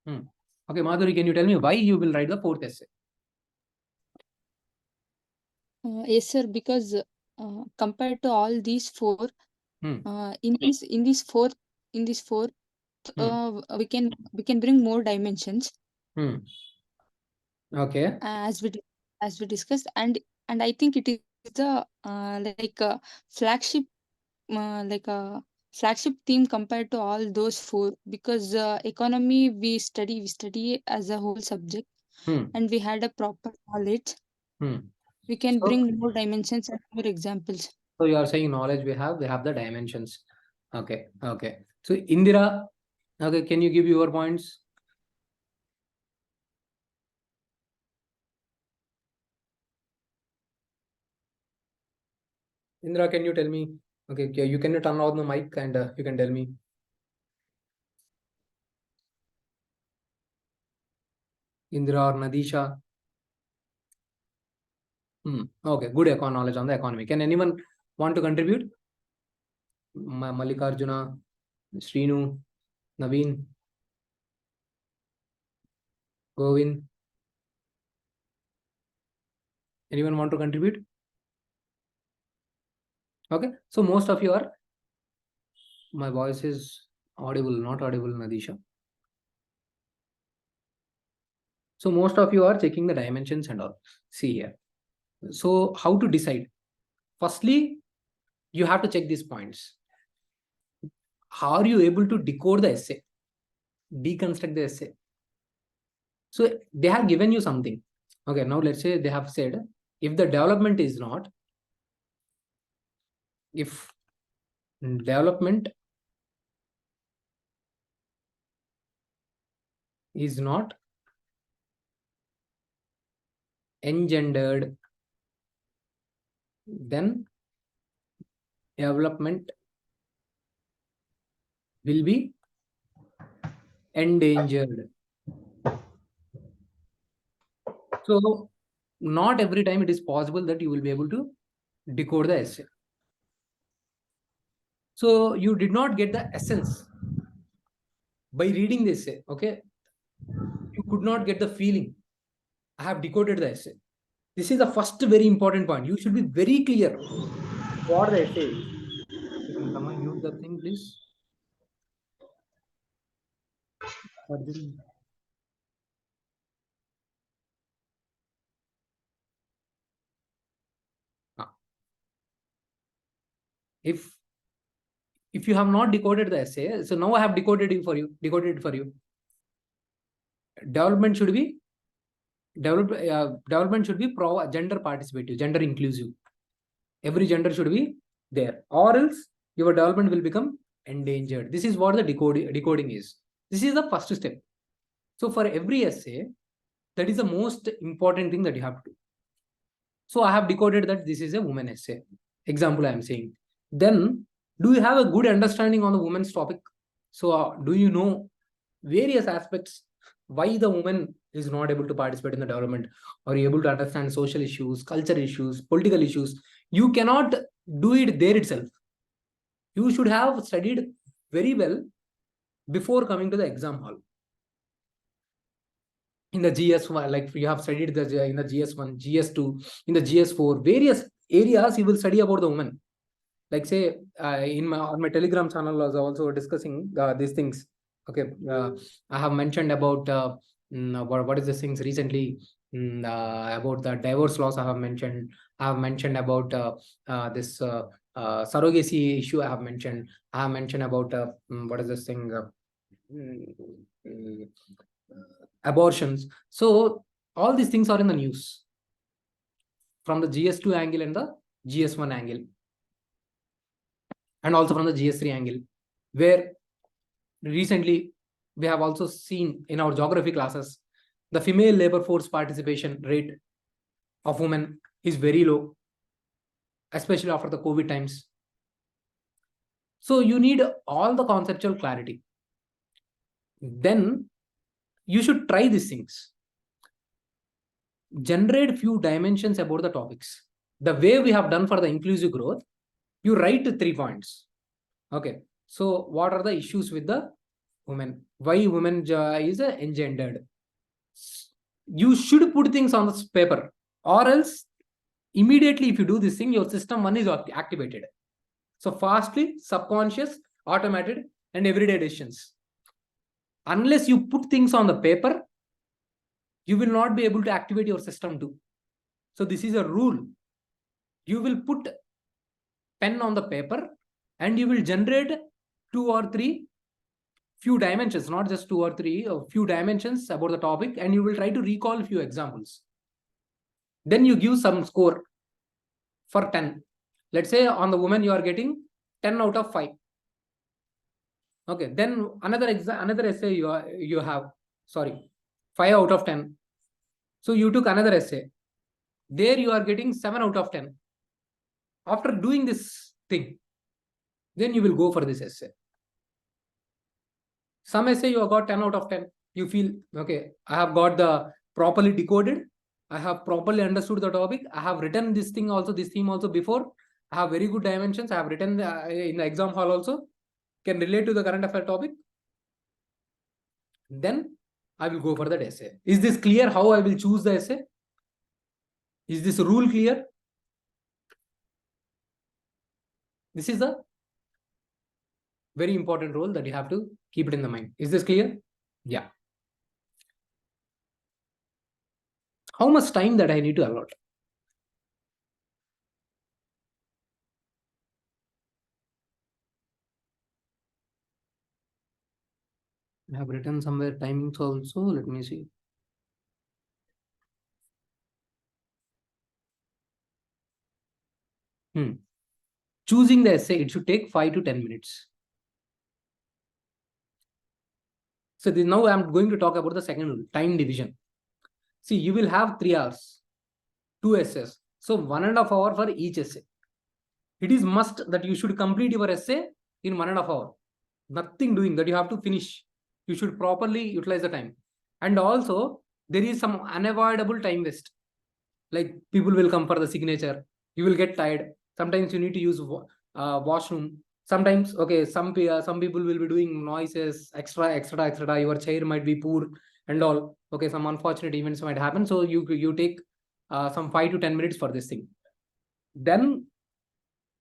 Okay, Madhuri, can you tell me why you will write the fourth essay? Yes, sir, because compared to all these four, Hmm. in these four, we can bring more dimensions. Okay. As we discussed, and I think it is the like a flagship like a flagship theme compared to all those four, because economy we study as a whole subject, and we had a proper knowledge. We can So, bring more dimensions and more examples. so you are saying knowledge we have the dimensions. Okay. Okay. So Indira, okay, can you give your points? Indra, can you tell me? Okay, you can turn on the mic and you can tell me. Indra or Nadisha. Okay, good knowledge on the economy. Can anyone want to contribute? Mallikarjuna, Srinu, Naveen, Govin. Anyone want to contribute? Okay, so most of you are. My voice is audible, not audible, Nadisha. So most of you are checking the dimensions and all. See here. So how to decide? Firstly, you have to check these points. How are you able to decode the essay? Deconstruct the essay? So they have given you something. Okay, now let's say they have said, if development is not engendered, then development will be endangered. So not every time it is possible that you will be able to decode the essay. So you did not get the essence by reading the essay. Okay, you could not get the feeling. I have decoded the essay. This is the first very important point. You should be very clear what the essay is. You can come and mute the thing, please. If you have not decoded the essay, so now I have decoded it for you. Development should be gender participative, gender inclusive. Every gender should be there, or else your development will become endangered. This is what the decoding is. This is the first step. So for every essay, that is the most important thing that you have to do. So I have decoded that this is a woman essay. Example I am saying. Then, do you have a good understanding on the woman's topic? So do you know various aspects why the woman is not able to participate in the development, or able to understand social issues, culture issues, political issues? You cannot do it there itself. You should have studied very well before coming to the exam hall. In the GS1, like you have studied in the GS1, GS2, in the GS4, various areas you will study about the woman. Like say on my Telegram channel, I was also discussing these things. Okay, I have mentioned about what is the things recently about the divorce laws. I have mentioned about this surrogacy issue. I have mentioned about what is this thing abortions. So all these things are in the news from the GS2 angle and the GS1 angle, and also from the GS3 angle, where recently we have also seen in our geography classes, the female labor force participation rate of women is very low, especially after the COVID times. So you need all the conceptual clarity. Then you should try these things. Generate few dimensions about the topics. The way we have done for the inclusive growth, you write 3 points. Okay. So what are the issues with the women? Why women is engendered? You should put things on the paper, or else immediately if you do this thing, your system 1 is activated. So fastly, subconscious, automated, and everyday decisions. Unless you put things on the paper, you will not be able to activate your system 2. So this is a rule. You will put pen on the paper and you will generate 2 or 3 few dimensions, not just 2 or 3, a few dimensions about the topic, and you will try to recall a few examples. Then you give some score for 10. Let's say on the woman, you are getting 10 out of 5. Okay, then another essay you have, 5 out of 10. So you took another essay. There you are getting 7 out of 10. After doing this thing, then you will go for this essay. Some essay you have got 10 out of 10. You feel, okay, I have got the properly decoded. I have properly understood the topic. I have written this thing also, this theme also before. I have very good dimensions. I have written in the exam hall also. Can relate to the current affair topic. Then I will go for that essay. Is this clear how I will choose the essay? Is this rule clear? This is a very important rule that you have to keep it in the mind. Is this clear? Yeah. How much time that I need to allot? I have written somewhere timings also. Let me see. Choosing the essay, it should take 5 to 10 minutes. So now I'm going to talk about the second rule, time division. See, you will have 3 hours, 2 essays. So 1.5 hours for each essay. It is must that you should complete your essay in 1.5 hours. Nothing doing that you have to finish. You should properly utilize the time. And also, there is some unavoidable time waste. Like people will come for the signature. You will get tired. Sometimes you need to use washroom. Sometimes, okay, some people will be doing noises, extra. Your chair might be poor and all. Okay, some unfortunate events might happen. So you take some 5 to 10 minutes for this thing. Then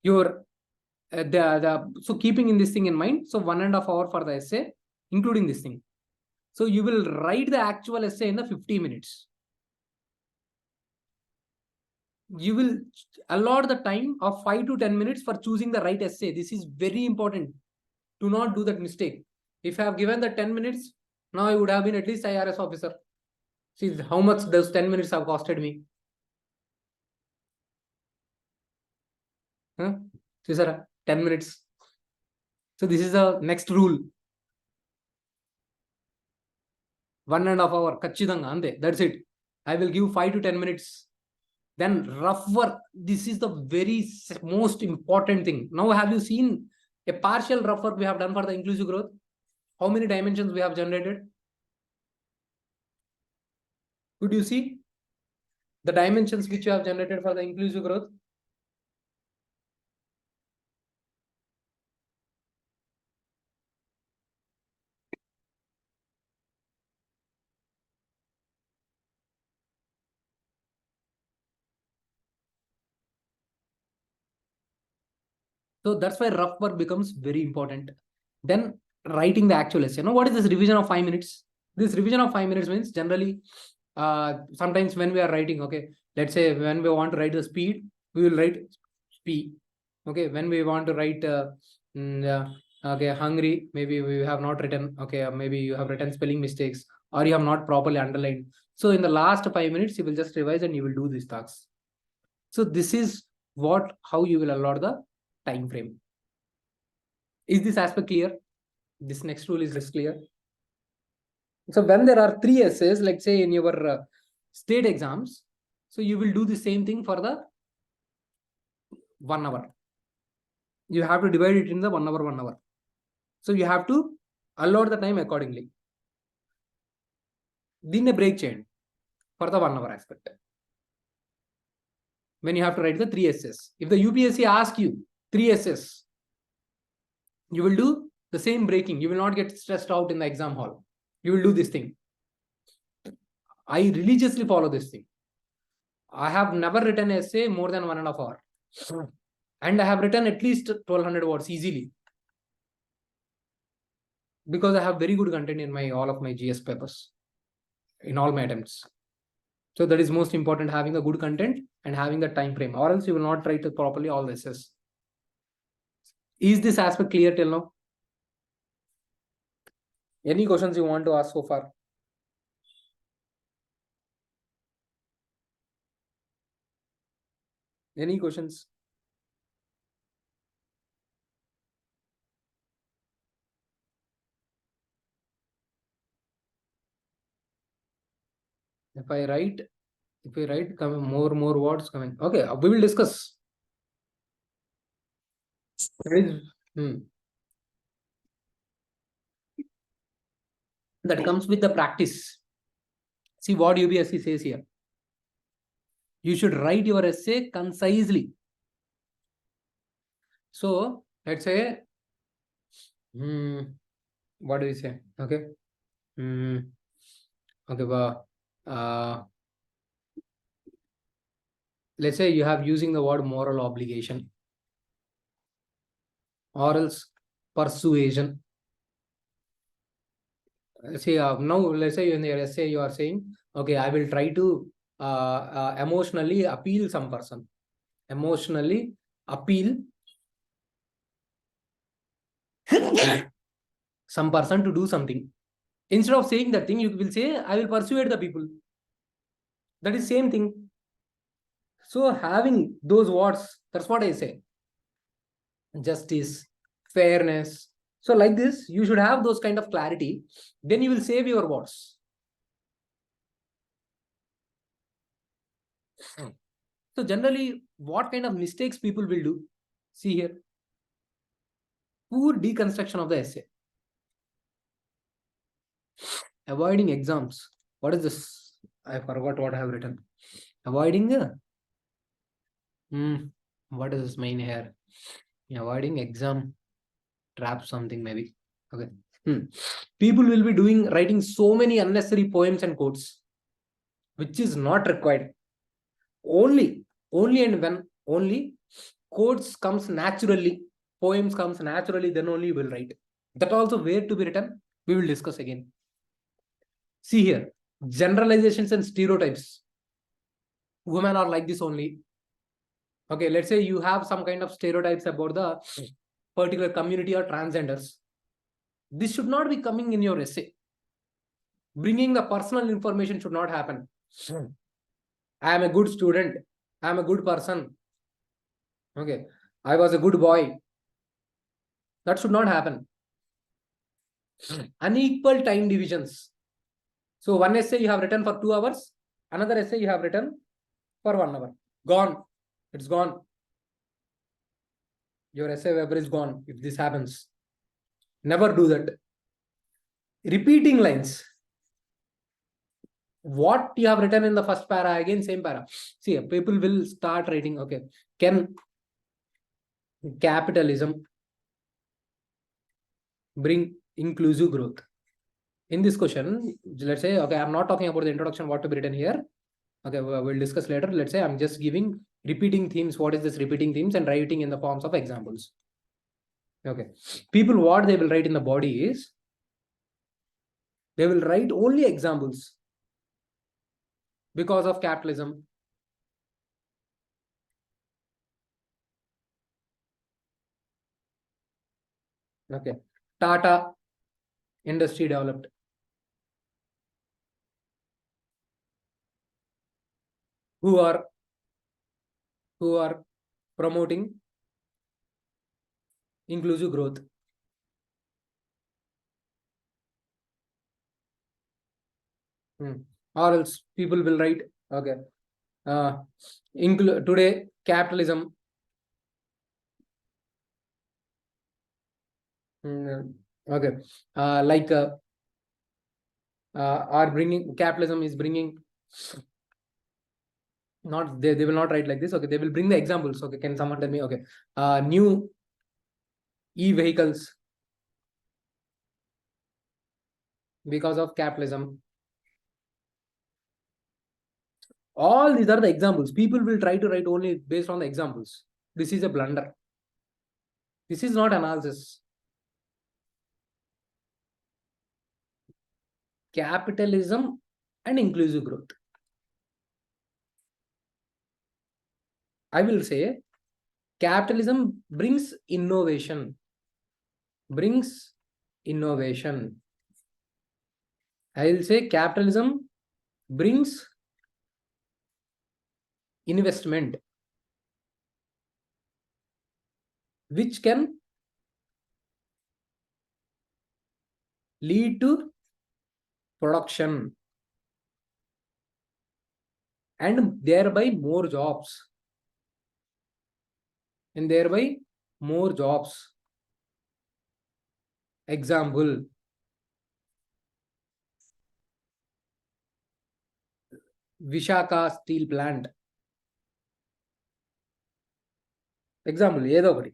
your so keeping in this thing in mind, so 1.5 hours for the essay, including this thing. So you will write the actual essay in the 50 minutes. You will allot the time of 5 to 10 minutes for choosing the right essay. This is very important. Do not do that mistake. If I have given the 10 minutes, now I would have been at least IRS officer. See how much those 10 minutes have costed me. See, sir, 10 minutes. So this is the next rule. 1.5 hours. Kachidanga ande. That's it. I will give 5 to 10 minutes. Then rough work. This is the very most important thing. Now, have you seen a partial rough work we have done for the inclusive growth? How many dimensions we have generated? Could you see the dimensions which you have generated for the inclusive growth? So that's why rough work becomes very important. Then writing the actual essay. What is this revision of 5 minutes? This revision of 5 minutes means generally, sometimes when we are writing, okay, let's say when we want to write the speed, we will write speed. Okay, when we want to write, okay, hungry, maybe we have not written, okay, maybe you have written spelling mistakes or you have not properly underlined. So in the last 5 minutes, you will just revise and you will do these tasks. So this is how you will allot the time frame. Is this aspect clear? This next rule is less clear. So when there are 3 essays, like say in your state exams, so you will do the same thing for the 1 hour. You have to divide it in the 1 hour, 1 hour. So you have to allot the time accordingly. Then a break chain for the 1 hour aspect. When you have to write the 3 essays. If the UPSC asks you 3 essays, you will do the same breaking. You will not get stressed out in the exam hall. You will do this thing. I religiously follow this thing. I have never written an essay more than 1.5 hours. And I have written at least 1200 words easily. Because I have very good content in all of my GS papers. In all my attempts. So that is most important, having a good content and having the time frame, or else you will not write it properly all the essays. Is this aspect clear till now? Any questions you want to ask so far? Any questions? If I write coming more words coming. Okay, we will discuss. That comes with the practice. See what UPSC says here. You should write your essay concisely. So let's say, what do we say? Okay. Okay, let's say you have using the word moral obligation, or else persuasion. See, now let's say in your essay you are saying, okay, I will try to emotionally appeal some person. Emotionally appeal some person to do something. Instead of saying that thing, you will say, I will persuade the people. That is same thing. So having those words, that's what I say. Justice, fairness. So like this, you should have those kind of clarity. Then you will save your words. So generally, what kind of mistakes people will do? See here. Poor deconstruction of the essay. Avoiding exams. What is this? I forgot what I have written. Avoiding what is this main here? Avoiding exam trap something maybe. Okay. People will be writing so many unnecessary poems and quotes, which is not required. Only and when only quotes comes naturally, poems comes naturally, then only you will write. That also where to be written, we will discuss again. See here, generalizations and stereotypes. Women are like this only. Okay, let's say you have some kind of stereotypes about the particular community or transgenders. This should not be coming in your essay. Bringing the personal information should not happen. I am a good student. I am a good person. Okay, I was a good boy. That should not happen. Unequal time divisions. So one essay you have written for 2 hours, another essay you have written for 1 hour. Gone. It's gone. Your essay paper is gone if this happens. Never do that. Repeating lines. What you have written in the first para, again same para. See, people will start writing, okay, can capitalism bring inclusive growth? In this question, let's say, okay, I'm not talking about the introduction, what to be written here. Okay, we'll discuss later. Let's say I'm just giving repeating themes. What is this repeating themes, and writing in the forms of examples. Okay, people, what they will write in the body is, they will write only examples. Because of capitalism. Okay, Tata industry developed. Who are promoting inclusive growth. Or else people will write, okay, today capitalism, okay, are bringing, capitalism is bringing, not they will not write like this, okay, they will bring the examples, okay, can someone tell me, okay, new e-vehicles because of capitalism. All these are the examples. People will try to write only based on the examples. This is a blunder. This is not analysis. Capitalism and inclusive growth. I will say capitalism brings innovation. Brings innovation. I will say capitalism brings investment, which can lead to production and thereby more jobs. And thereby more jobs. Example, Vishaka steel plant. Example, ఏదో ఒకటి.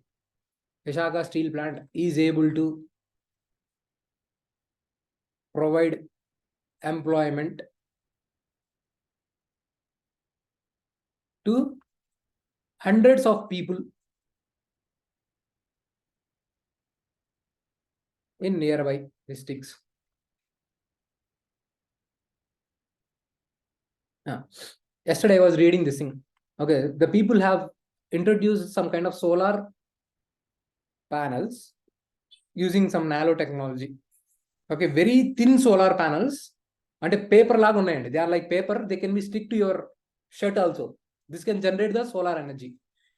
Vishaka steel plant is able to provide employment to hundreds of people in nearby districts. Yesterday I was reading this thing. Okay, the people have introduced some kind of solar panels using some nanotechnology. Okay, very thin solar panels. And a paper laga unnayandi. They are like paper. They can be stick to your shirt also. This can generate the solar energy.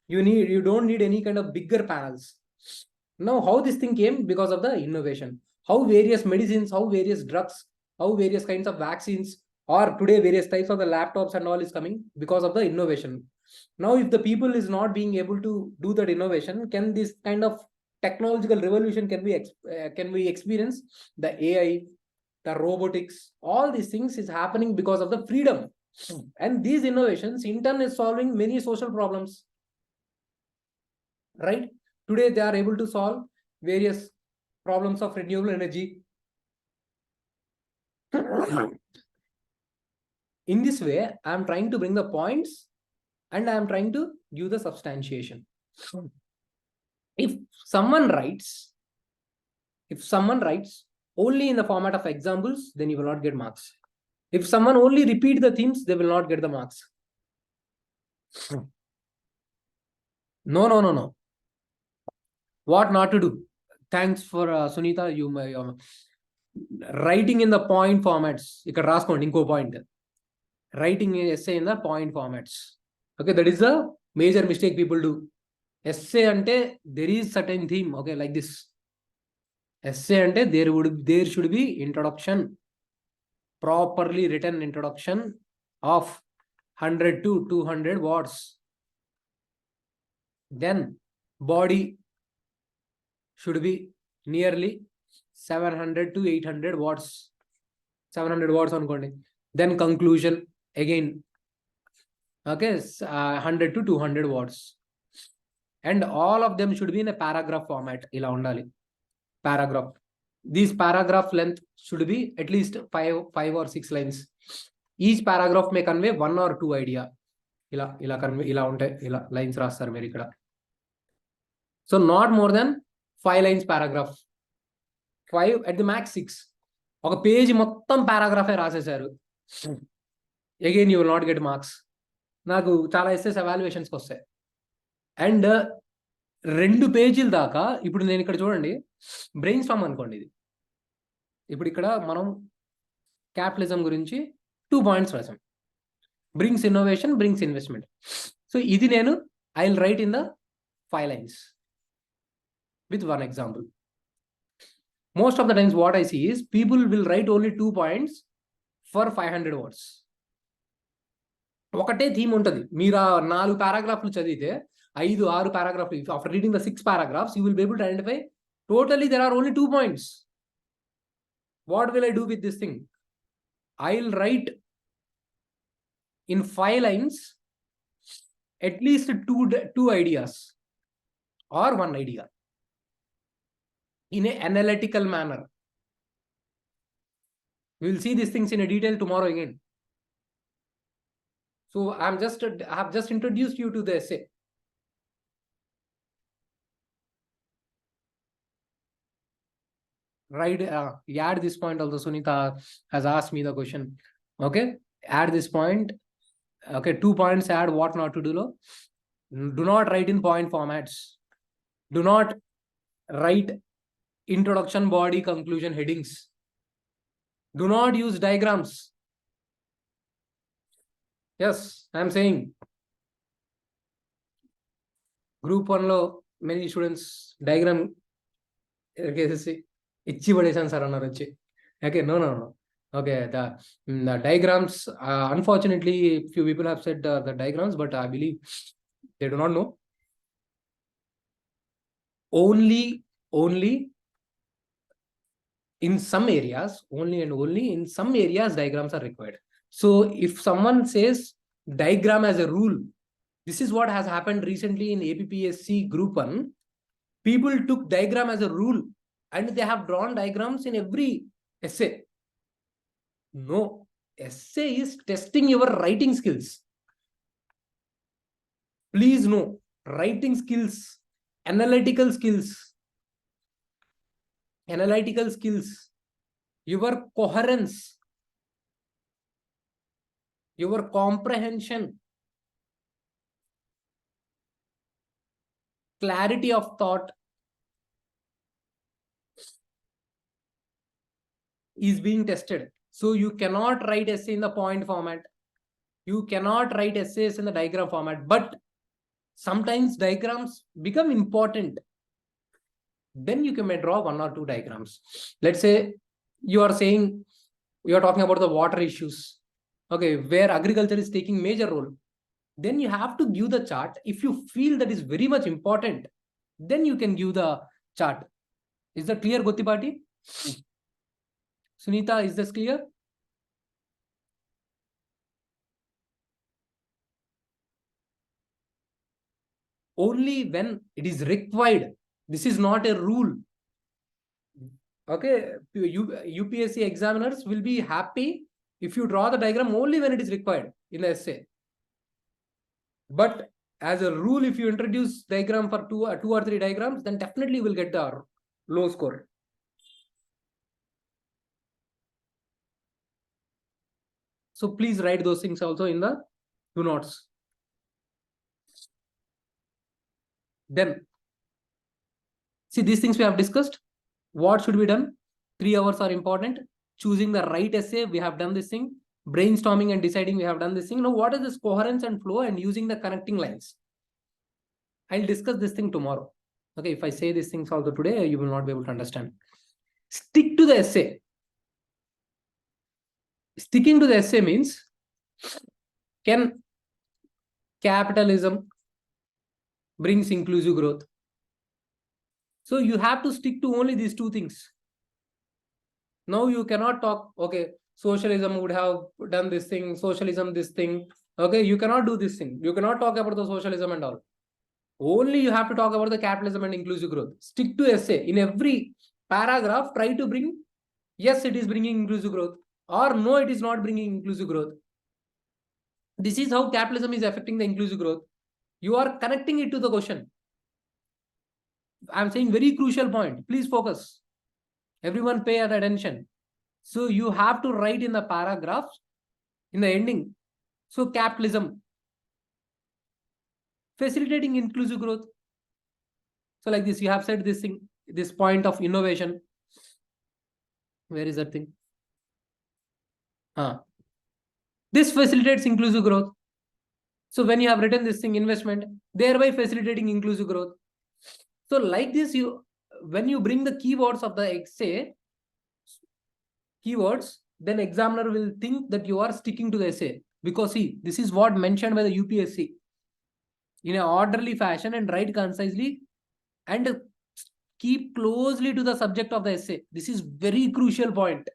You don't need any kind of bigger panels. Now, how this thing came? Because of the innovation. How various medicines, how various drugs, how various kinds of vaccines, or today various types of the laptops and all is coming because of the innovation. Now, if the people is not being able to do that innovation, can this kind of technological revolution can we experience? The AI, the robotics, all these things is happening because of the freedom. And these innovations in turn is solving many social problems. Right? Today they are able to solve various problems of renewable energy. In this way, I am trying to bring the points and I am trying to give the substantiation. If someone writes only in the format of examples, then you will not get marks. If someone only repeat the themes, they will not get the marks. No. What not to do? Thanks for Sunita. You writing in the point formats. Ikkada raskondi inko point. Writing essay in the point formats. Okay, that is the major mistake people do. Essay ante there is certain theme. Okay, like this. Essay ante there should be introduction, properly written introduction of 100 to 200 words. Then body should be nearly 700 to 800 words. 700 words anukondi. Then conclusion again. Okay, 100 to 200 words. And all of them should be in a paragraph format. Ila undali. Paragraph. This paragraph length should be at least 5 or 6 lines. Each paragraph may convey 1 or 2 idea. Ila convey ila untai ila lines rastaru meer ikkada. So not more than 5 lines paragraph. 5 at the max 6. ఒక page మొత్తం పారాగ్రాఫే రాసేశారు. Again you will not get marks. నాకు చాలా SS ఎవాల్యుయేషన్స్కి వస్తాయి. And 2 పేజీల దాకా ఇప్పుడు నేను ఇక్కడ చూడండి, బ్రెయిన్ స్టార్మ్ అనుకోండి. ఇది ఇప్పుడు ఇక్కడ మనం క్యాపిటలిజం గురించి 2 పాయింట్స్ రాసాం. Brings innovation, brings investment. So ఇది నేను I will write in the 5 lines with 1 example. Most of the times what I see is people will write only 2 points, for 500 words. ఒకటే థీమ్ ఉంటుంది. మీరు ఆ 4 పారాగ్రాఫ్లు చదివితే 5-6 పారాగ్రాఫ్లు, after reading the 6 paragraphs you will be able to identify totally there are only 2 points. What will I do with this thing? I'll write in 5 lines at least two ideas or one idea in an analytical manner. We will see these things in a detail tomorrow again. So I have just introduced you to the essay. Right, add this point also. Sunita has asked me the question. Okay, add this point. Okay, 2 points, add what not to do. Do not write in point formats. Do not write introduction, body, conclusion, headings. Do not use diagrams. Yes, I am saying group 1 lo many students diagram ఇచ్చి పడేసాను sir అన్నారు వచ్చి. Okay, no. Okay, the diagrams, unfortunately few people have said the diagrams, but I believe they do not know. Only in some areas, only in some areas diagrams are required. So if someone says diagram as a rule, this is what has happened recently in APPSC Group 1. People took diagram as a rule and they have drawn diagrams in every essay. No, essay is testing your writing skills. Please know, writing skills, analytical skills, your coherence, your comprehension, clarity of thought is being tested. So you cannot write essay in the point format. You cannot write essays in the diagram format. But sometimes diagrams become important. Then you can draw 1 or 2 diagrams. Let's say you are talking about the water issues. Okay, where agriculture is taking major role. Then you have to give the chart. If you feel that is very much important, then you can give the chart. Is that clear, Gottipati? Sunita, is this clear? Only when it is required. This is not a rule. Okay, UPSC examiners will be happy if you draw the diagram only when it is required in the essay. But as a rule, if you introduce diagram for 2 or 3 diagrams, then definitely you will get the low score. So please write those things also in the do nots. Then, see, these things we have discussed. What should be done? 3 hours are important. Choosing the right essay, we have done this thing. Brainstorming and deciding, we have done this thing. Now, what is this coherence and flow and using the connecting lines? I'll discuss this thing tomorrow. Okay, if I say these things also today, you will not be able to understand. Stick to the essay. Sticking to the essay means, can capitalism brings inclusive growth? So you have to stick to only these 2 things. Now you cannot talk, okay, socialism would have done this thing, socialism this thing. Okay, you cannot do this thing. You cannot talk about the socialism and all. Only you have to talk about the capitalism and inclusive growth. Stick to essay. In every paragraph, try to bring, yes, it is bringing inclusive growth, or no, it is not bringing inclusive growth. This is how capitalism is affecting the inclusive growth. You are connecting it to the question. I'm saying very crucial point. Please focus. Everyone pay attention. So you have to write in the paragraphs, in the ending. So capitalism facilitating inclusive growth. So like this, you have said this thing, this point of innovation. Where is that thing? This facilitates inclusive growth. So when you have written this thing, investment, thereby facilitating inclusive growth. So like this, when you bring the keywords of the essay, keywords, then examiner will think that you are sticking to the essay. Because see, this is what mentioned by the UPSC. In an orderly fashion and write concisely and keep closely to the subject of the essay. This is very crucial point.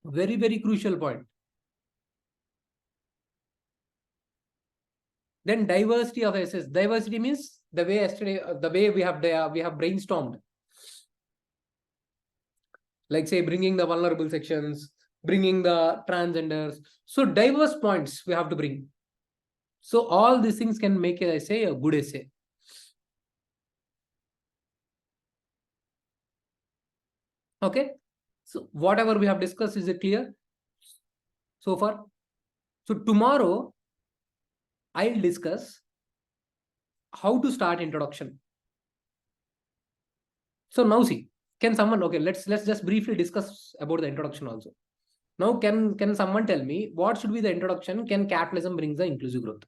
Very, very crucial point. Then diversity of essays. Diversity means the way yesterday, the way we have brainstormed. Like say bringing the vulnerable sections, bringing the transgenders. So diverse points we have to bring. So all these things can make an essay a good essay. Okay. So whatever we have discussed, is it clear so far? So tomorrow I'll discuss how to start introduction. So now see, can someone, okay, let's just briefly discuss about the introduction also. Now can someone tell me what should be the introduction? Can capitalism brings the inclusive growth?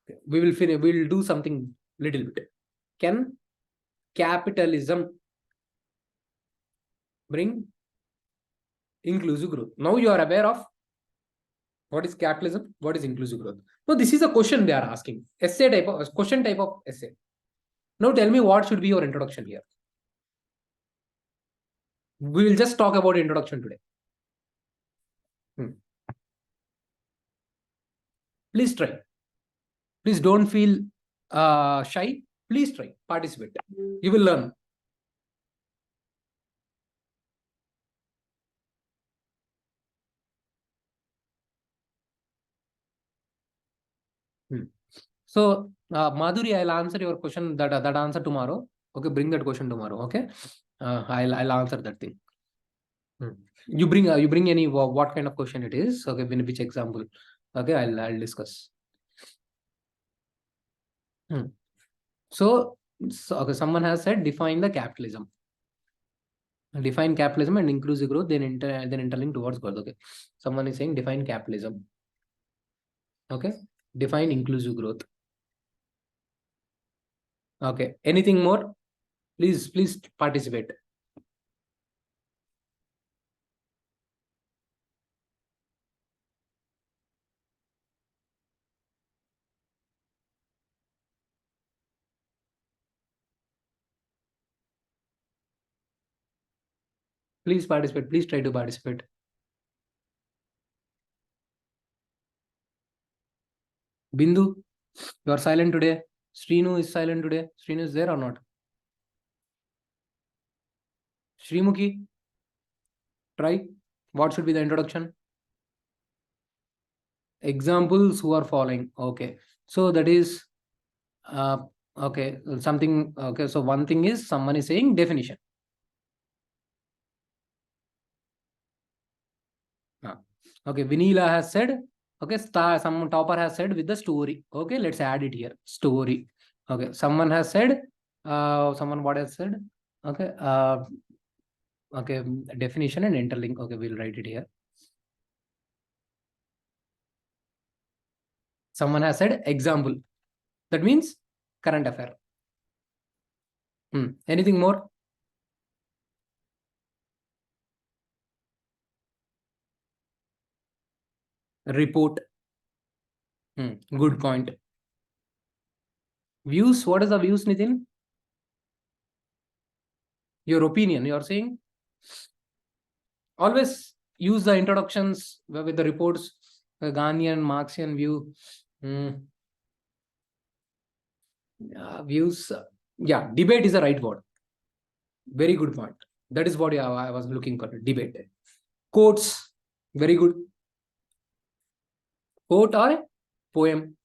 Okay, we will finish, we will do something little bit. Can capitalism bring inclusive growth? Now you are aware of what is capitalism, what is inclusive growth. No, this is a question they are asking. Essay type of question type of essay. Now tell me what should be your introduction here. We will just talk about introduction today. Please try. Please don't feel shy. Please try. Participate. You will learn. So Madhuri, I'll answer your question, that answer tomorrow. Okay, bring that question tomorrow. Okay, I'll answer that thing. You bring any what kind of question it is. Okay, which example? Okay, I'll discuss. So okay, someone has said define the capitalism. Define capitalism and inclusive growth, then interlink towards growth. Okay, someone is saying define capitalism. Okay, define inclusive growth. Okay, anything more? Please participate. Please participate. Please try to participate. Bindu, you are silent today. Srinu is silent today. Srinu is there or not? Srimuki, try. What should be the introduction? Examples who are following. Okay. So that is okay. Something. Okay. So one thing is someone is saying definition. Okay. Vinila has said. Okay. Some topper has said with the story. Okay. Let's add it here. Story. Okay. Someone has said. Someone what has said? Okay. Okay. Definition and interlink. Okay. We'll write it here. Someone has said example. That means current affair. Anything more? Report. Good point. Views. What is the views, Nitin? Your opinion, you are saying? Always use the introductions with the reports, Gandhian, Marxian view. Views. Yeah, debate is the right word. Very good point. That is what I was looking for. Debate. Quotes. Very good. Quote or poem.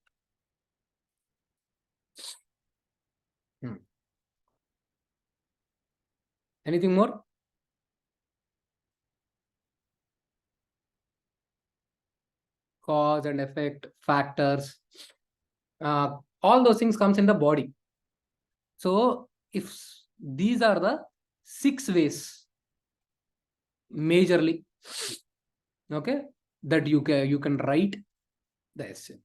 Anything more? Cause and effect, factors. All those things comes in the body. So if these are the 6 ways majorly, okay, that you can write the essay.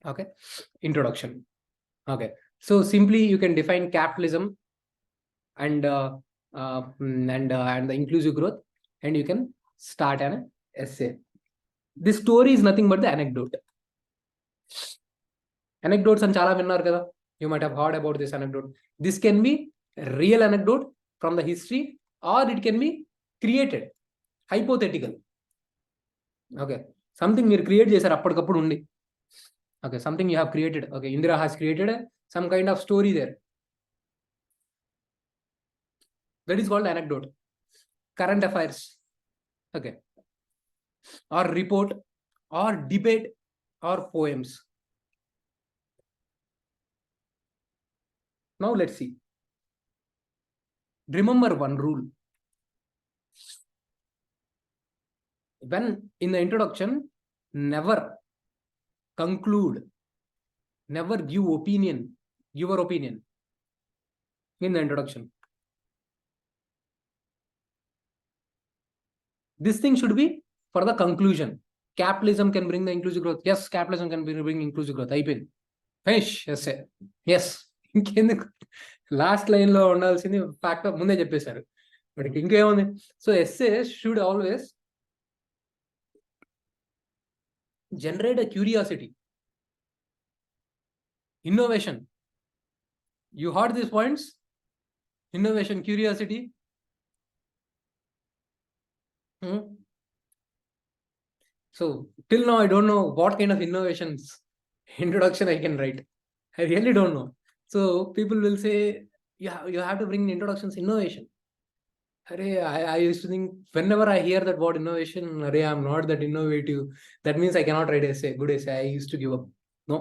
Okay, introduction. Okay, so simply you can define capitalism. and the inclusive growth, and you can start an essay. This story is nothing but the anecdote. Anecdotes and chala vinnar kada. You might have heard about this anecdote. This can be a real anecdote from the history, or it can be created, hypothetical. Okay, something మీరు create చేశారు అప్పటికప్పుడు ఉండి. Okay, something you have created. Okay, Indira has created some kind of story there. That is called anecdote. Current affairs. Okay, or report, or debate, or poems. Now let's see. Remember one rule. When in the introduction, never conclude, never give your opinion in the introduction. This thing should be for the conclusion. Capitalism can bring the inclusive growth. Yes, capitalism can bring inclusive growth. అయిపోయింది. Finish. Yes. ఇంకెందుకు last line లో ఉండాల్సింది fact ముందే చెప్పేశారు. But ఇంకేముంది? So essay should always generate a curiosity, innovation. You heard these points? Innovation, curiosity. So till now I don't know what kind of innovations introduction I can write. I really don't know. So people will say, yeah, you have to bring introductions, innovation. I used to think whenever I hear that word innovation, I'm not that innovative. That means I cannot write essay, good essay. I used to give up. No.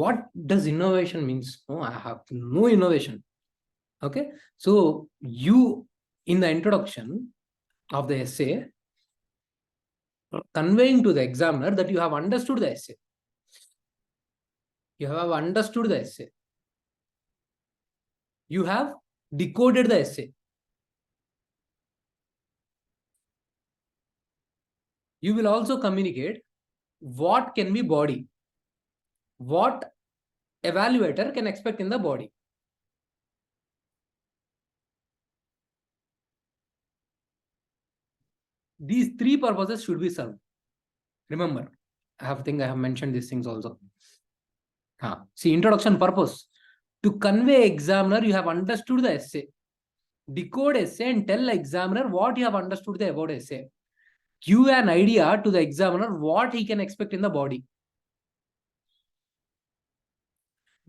What does innovation means? No, I have no innovation. Okay. So you, in the introduction of the essay, conveying to the examiner that you have understood the essay. You have understood the essay. You have decoded the essay. You will also communicate what can be body, what evaluator can expect in the body. These three purposes should be served. Remember, I have mentioned these things also. See, introduction purpose. To convey examiner, you have understood the essay. Decode essay and tell examiner what you have understood about essay. Give an idea to the examiner what he can expect in the body.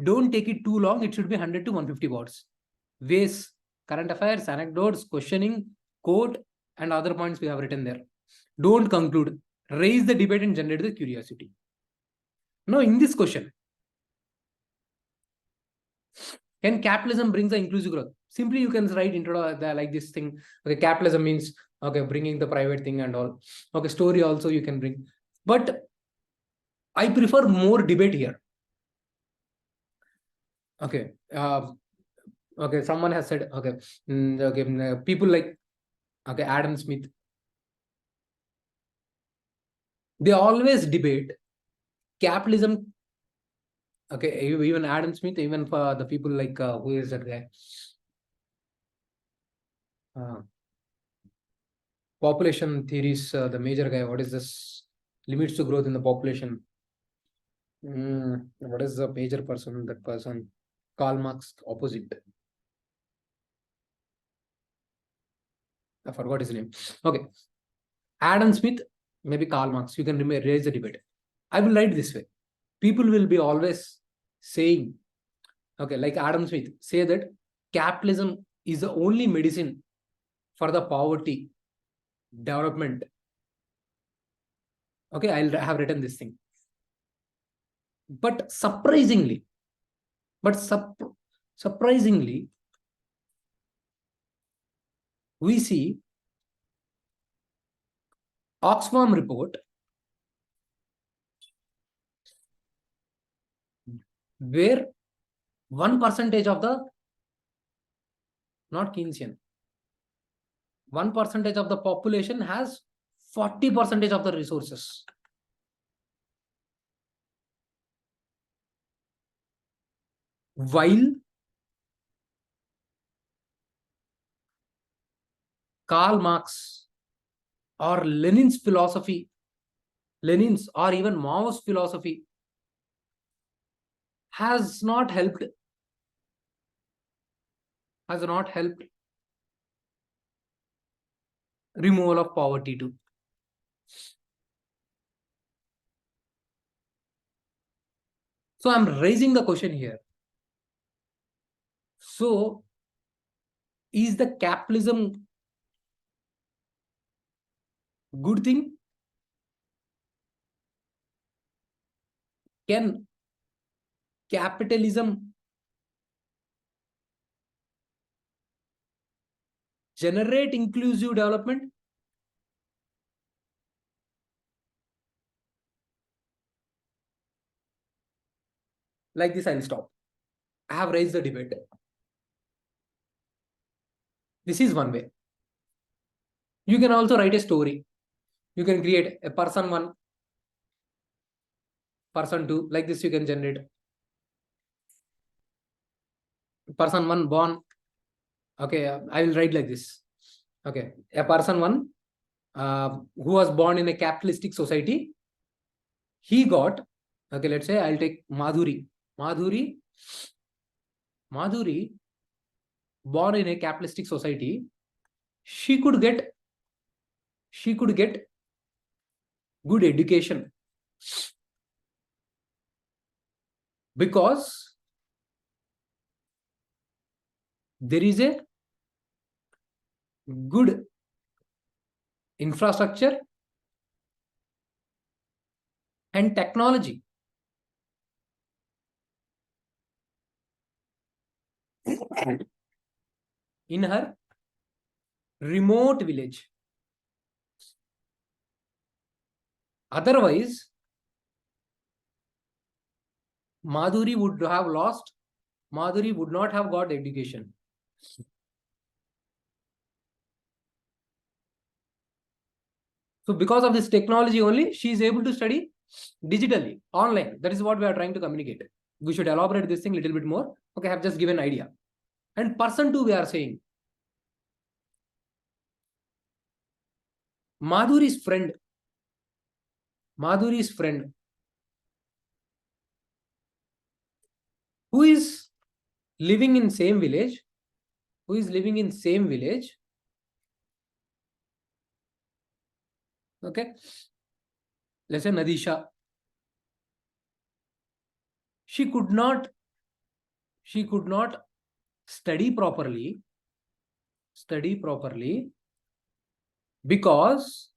Don't take it too long. It should be 100 to 150 words. Ways, current affairs, anecdotes, questioning, quote, and other points we have written there. Don't conclude. Raise the debate and generate the curiosity. Now, in this question, can capitalism bring the inclusive growth? Simply, you can write intro like this thing. Okay, capitalism means, okay, bringing the private thing and all. Okay, story also you can bring. But I prefer more debate here. Okay. Okay, someone has said, okay, people like, okay, Adam Smith, they always debate capitalism. Okay, even Adam Smith, even for the people like, who is that guy? Population theories, the major guy, what is this? Limits to growth in the population. What is the major person, that person? Karl Marx, opposite. I forgot his name. Okay. Adam Smith, maybe Karl Marx. You can raise the debate. I will write this way. People will be always saying, okay, like Adam Smith, say that capitalism is the only medicine for the poverty, development. Okay, I have written this thing. But surprisingly, we see Oxfam report where 1% of the, not Keynesian, 1% of the population has 40% of the resources. While Karl Marx or Lenin's philosophy, Lenin's or even Mao's philosophy has not helped removal of poverty too. So I'm raising the question here. So is the capitalism good thing? Can capitalism generate inclusive development? Like this, I'll stop. I have raised the debate. This is one way. You can also write a story. You can create a person 1, person 2. Like this, you can generate. Person 1 born. Okay, I will write like this. Okay, a person 1 who was born in a capitalistic society. He got, okay, let's say I'll take Madhuri. Madhuri, born in a capitalistic society, she could get good education because there is a good infrastructure and technology. In her remote village. Otherwise, Madhuri would have lost, Madhuri would not have got education. So because of this technology only, she is able to study digitally, online. That is what we are trying to communicate. We should elaborate this thing a little bit more. Okay, I have just given an idea. And person 2, we are saying, Madhuri's friend, who is living in same village, okay, let's say Nadisha. She could not study properly because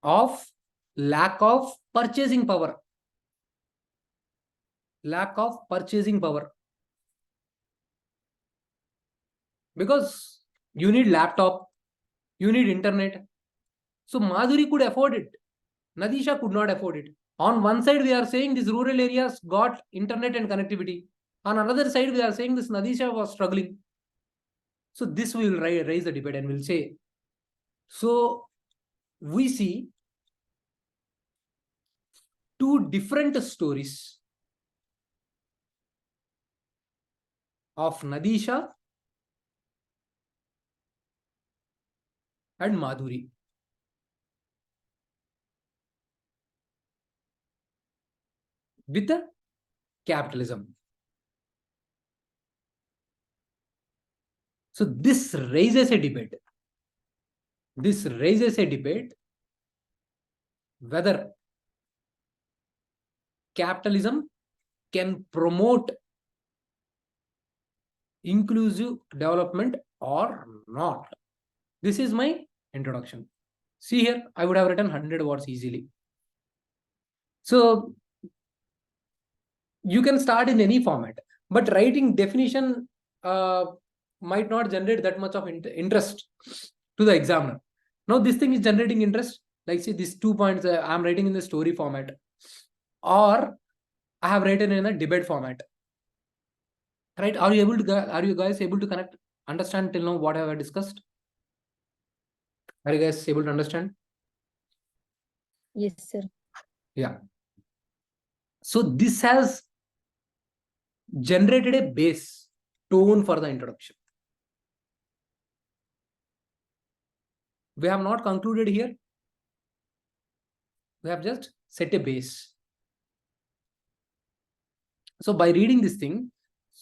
of lack of purchasing power. Because you need laptop, you need internet. So Madhuri could afford it. Nadisha could not afford it. On one side, we are saying these rural areas got internet and connectivity. On another side, we are saying this Nadisha was struggling. So this we will raise the debate and we'll say. So we see 2 different stories of Nadisha and Madhuri. With the capitalism. So this raises a debate. Whether capitalism can promote inclusive development or not. This is my introduction. See here, I would have written 100 words easily. So you can start in any format, but writing definition might not generate that much of interest to the examiner. Now this thing is generating interest. Like see these 2 points I'm writing in the story format, or I have written in a debate format. Right? Are you guys able to connect, understand till now what I have discussed? Are you guys able to understand? Yes, sir. Yeah. So this has generated a base tone for the introduction. We have not concluded here. We have just set a base. So by reading this thing,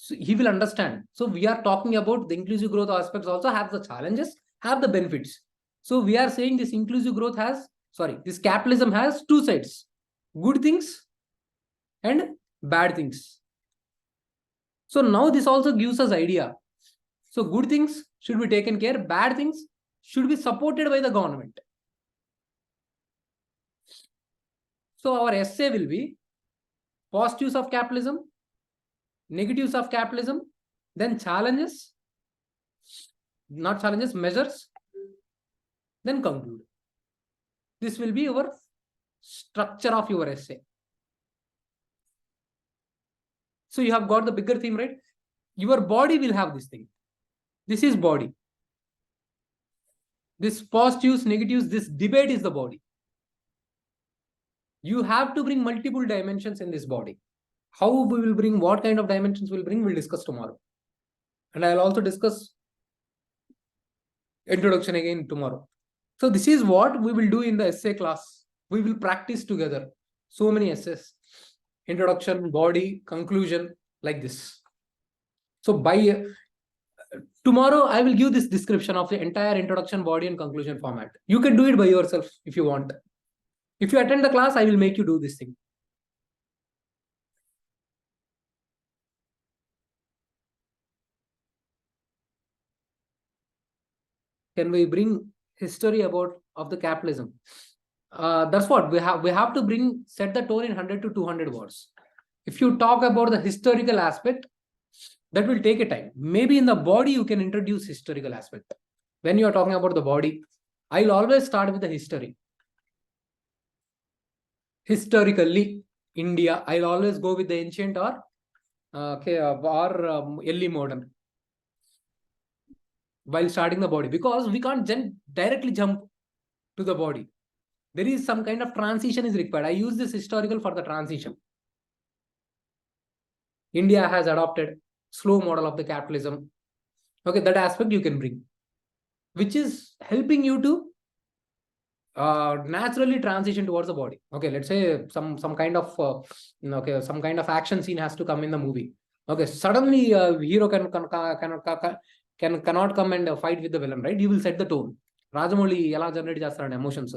he will understand. So we are talking about the inclusive growth aspects also have the challenges, have the benefits. So we are saying this inclusive growth this capitalism has two sides, good things and bad things. So now this also gives us idea. So good things should be taken care, bad things should be supported by the government. So our essay will be positives of capitalism, negatives of capitalism, then challenges, not challenges, measures, then conclude. This will be your structure of your essay. So you have got the bigger theme, right? Your body will have this thing. This is body. This positives, negatives, this debate is the body. You have to bring multiple dimensions in this body. How we will bring, what kind of dimensions we'll bring, we'll discuss tomorrow. And I'll also discuss introduction again tomorrow. So this is what we will do in the essay class. We will practice together. So many essays. Introduction, body, conclusion, like this. So by tomorrow, I will give this description of the entire introduction, body and conclusion format. You can do it by yourself if you want. If you attend the class, I will make you do this thing. Can we bring history of the capitalism? That's what we have to set the tone in 100 to 200 words. If you talk about the historical aspect, that will take a time. Maybe in the body, you can introduce historical aspect. When you are talking about the body, I'll always start with the history. Historically, India, I'll always go with the ancient or early modern while starting the body, because we can't directly jump to the body. There is some kind of transition is required. I use this historical for the transition. India has adopted slow model of the capitalism. Okay, that aspect you can bring, which is helping you to naturally transition towards the body. Okay, let's say some kind of some kind of action scene has to come in the movie. Okay, suddenly hero cannot come and fight with the villain, right? You will set the tone. Rajamouli ela generate chestaradu emotions.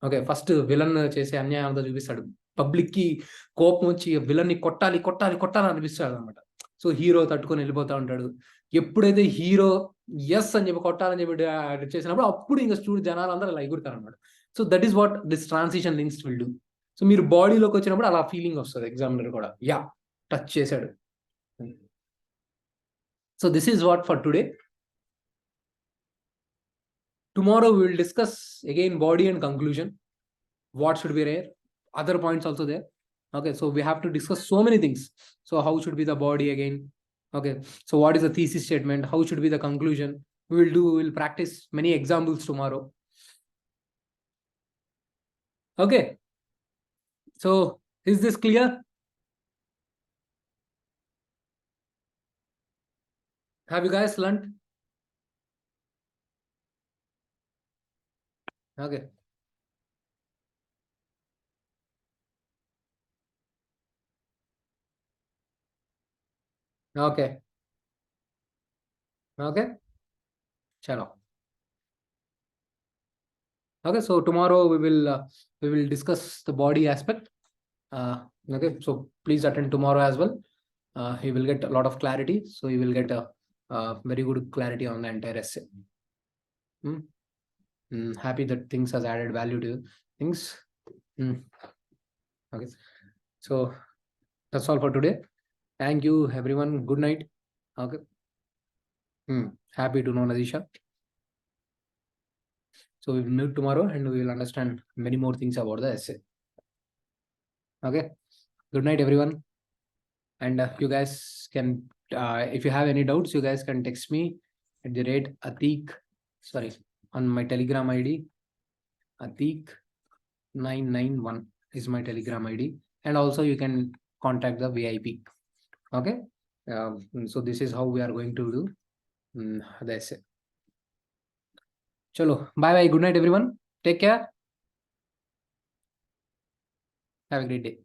Okay, first villain chese anyayam anta chupistadu, public ki కోపం వచ్చి villain ని కొట్టాలి అనిపిస్తాడు అనమాట. So hero తట్టుకొని వెళ్ళిపోతా ఉంటాడు. ఎప్పుడైతే hero yes అని చెప్పి కొట్టాలని చెప్పి చేసినప్పుడు అప్పుడు ఇంకా జనాలు అందరూ అలా ఎగురుతారు అనమాట. So that is what this transition links will do. So మీరు బాడీలోకి వచ్చినప్పుడు అలా ఫీలింగ్ వస్తుంది ఎగ్జామినర్ కూడా, యా టచ్ చేశాడు. So this is what for today. Tomorrow we will discuss again body and conclusion. What should be there? Other points also there. Okay, so we have to discuss so many things. So how should be the body again? Okay, so what is the thesis statement? How should be the conclusion? We will practice many examples tomorrow. Okay, so is this clear? Have you guys learned? Okay. Okay. Okay. Chalo. Okay, so tomorrow we will discuss the body aspect. Okay, so please attend tomorrow as well. You will get a lot of clarity. So you will get a very good clarity on the entire essay. Happy that things has added value to things. Okay, so that's all for today. Thank you everyone. Good night. Okay. Happy to know Nadisha. So we will meet tomorrow and we will understand many more things about the essay. Okay. Good night everyone. And you guys can, if you have any doubts, you guys can text me at the rate Atik, on my Telegram ID. Atik991 is my Telegram ID. And also you can contact the VIP. Okay. So this is how we are going to do the essay. चलो bye bye, good night everyone, take care, have a great day.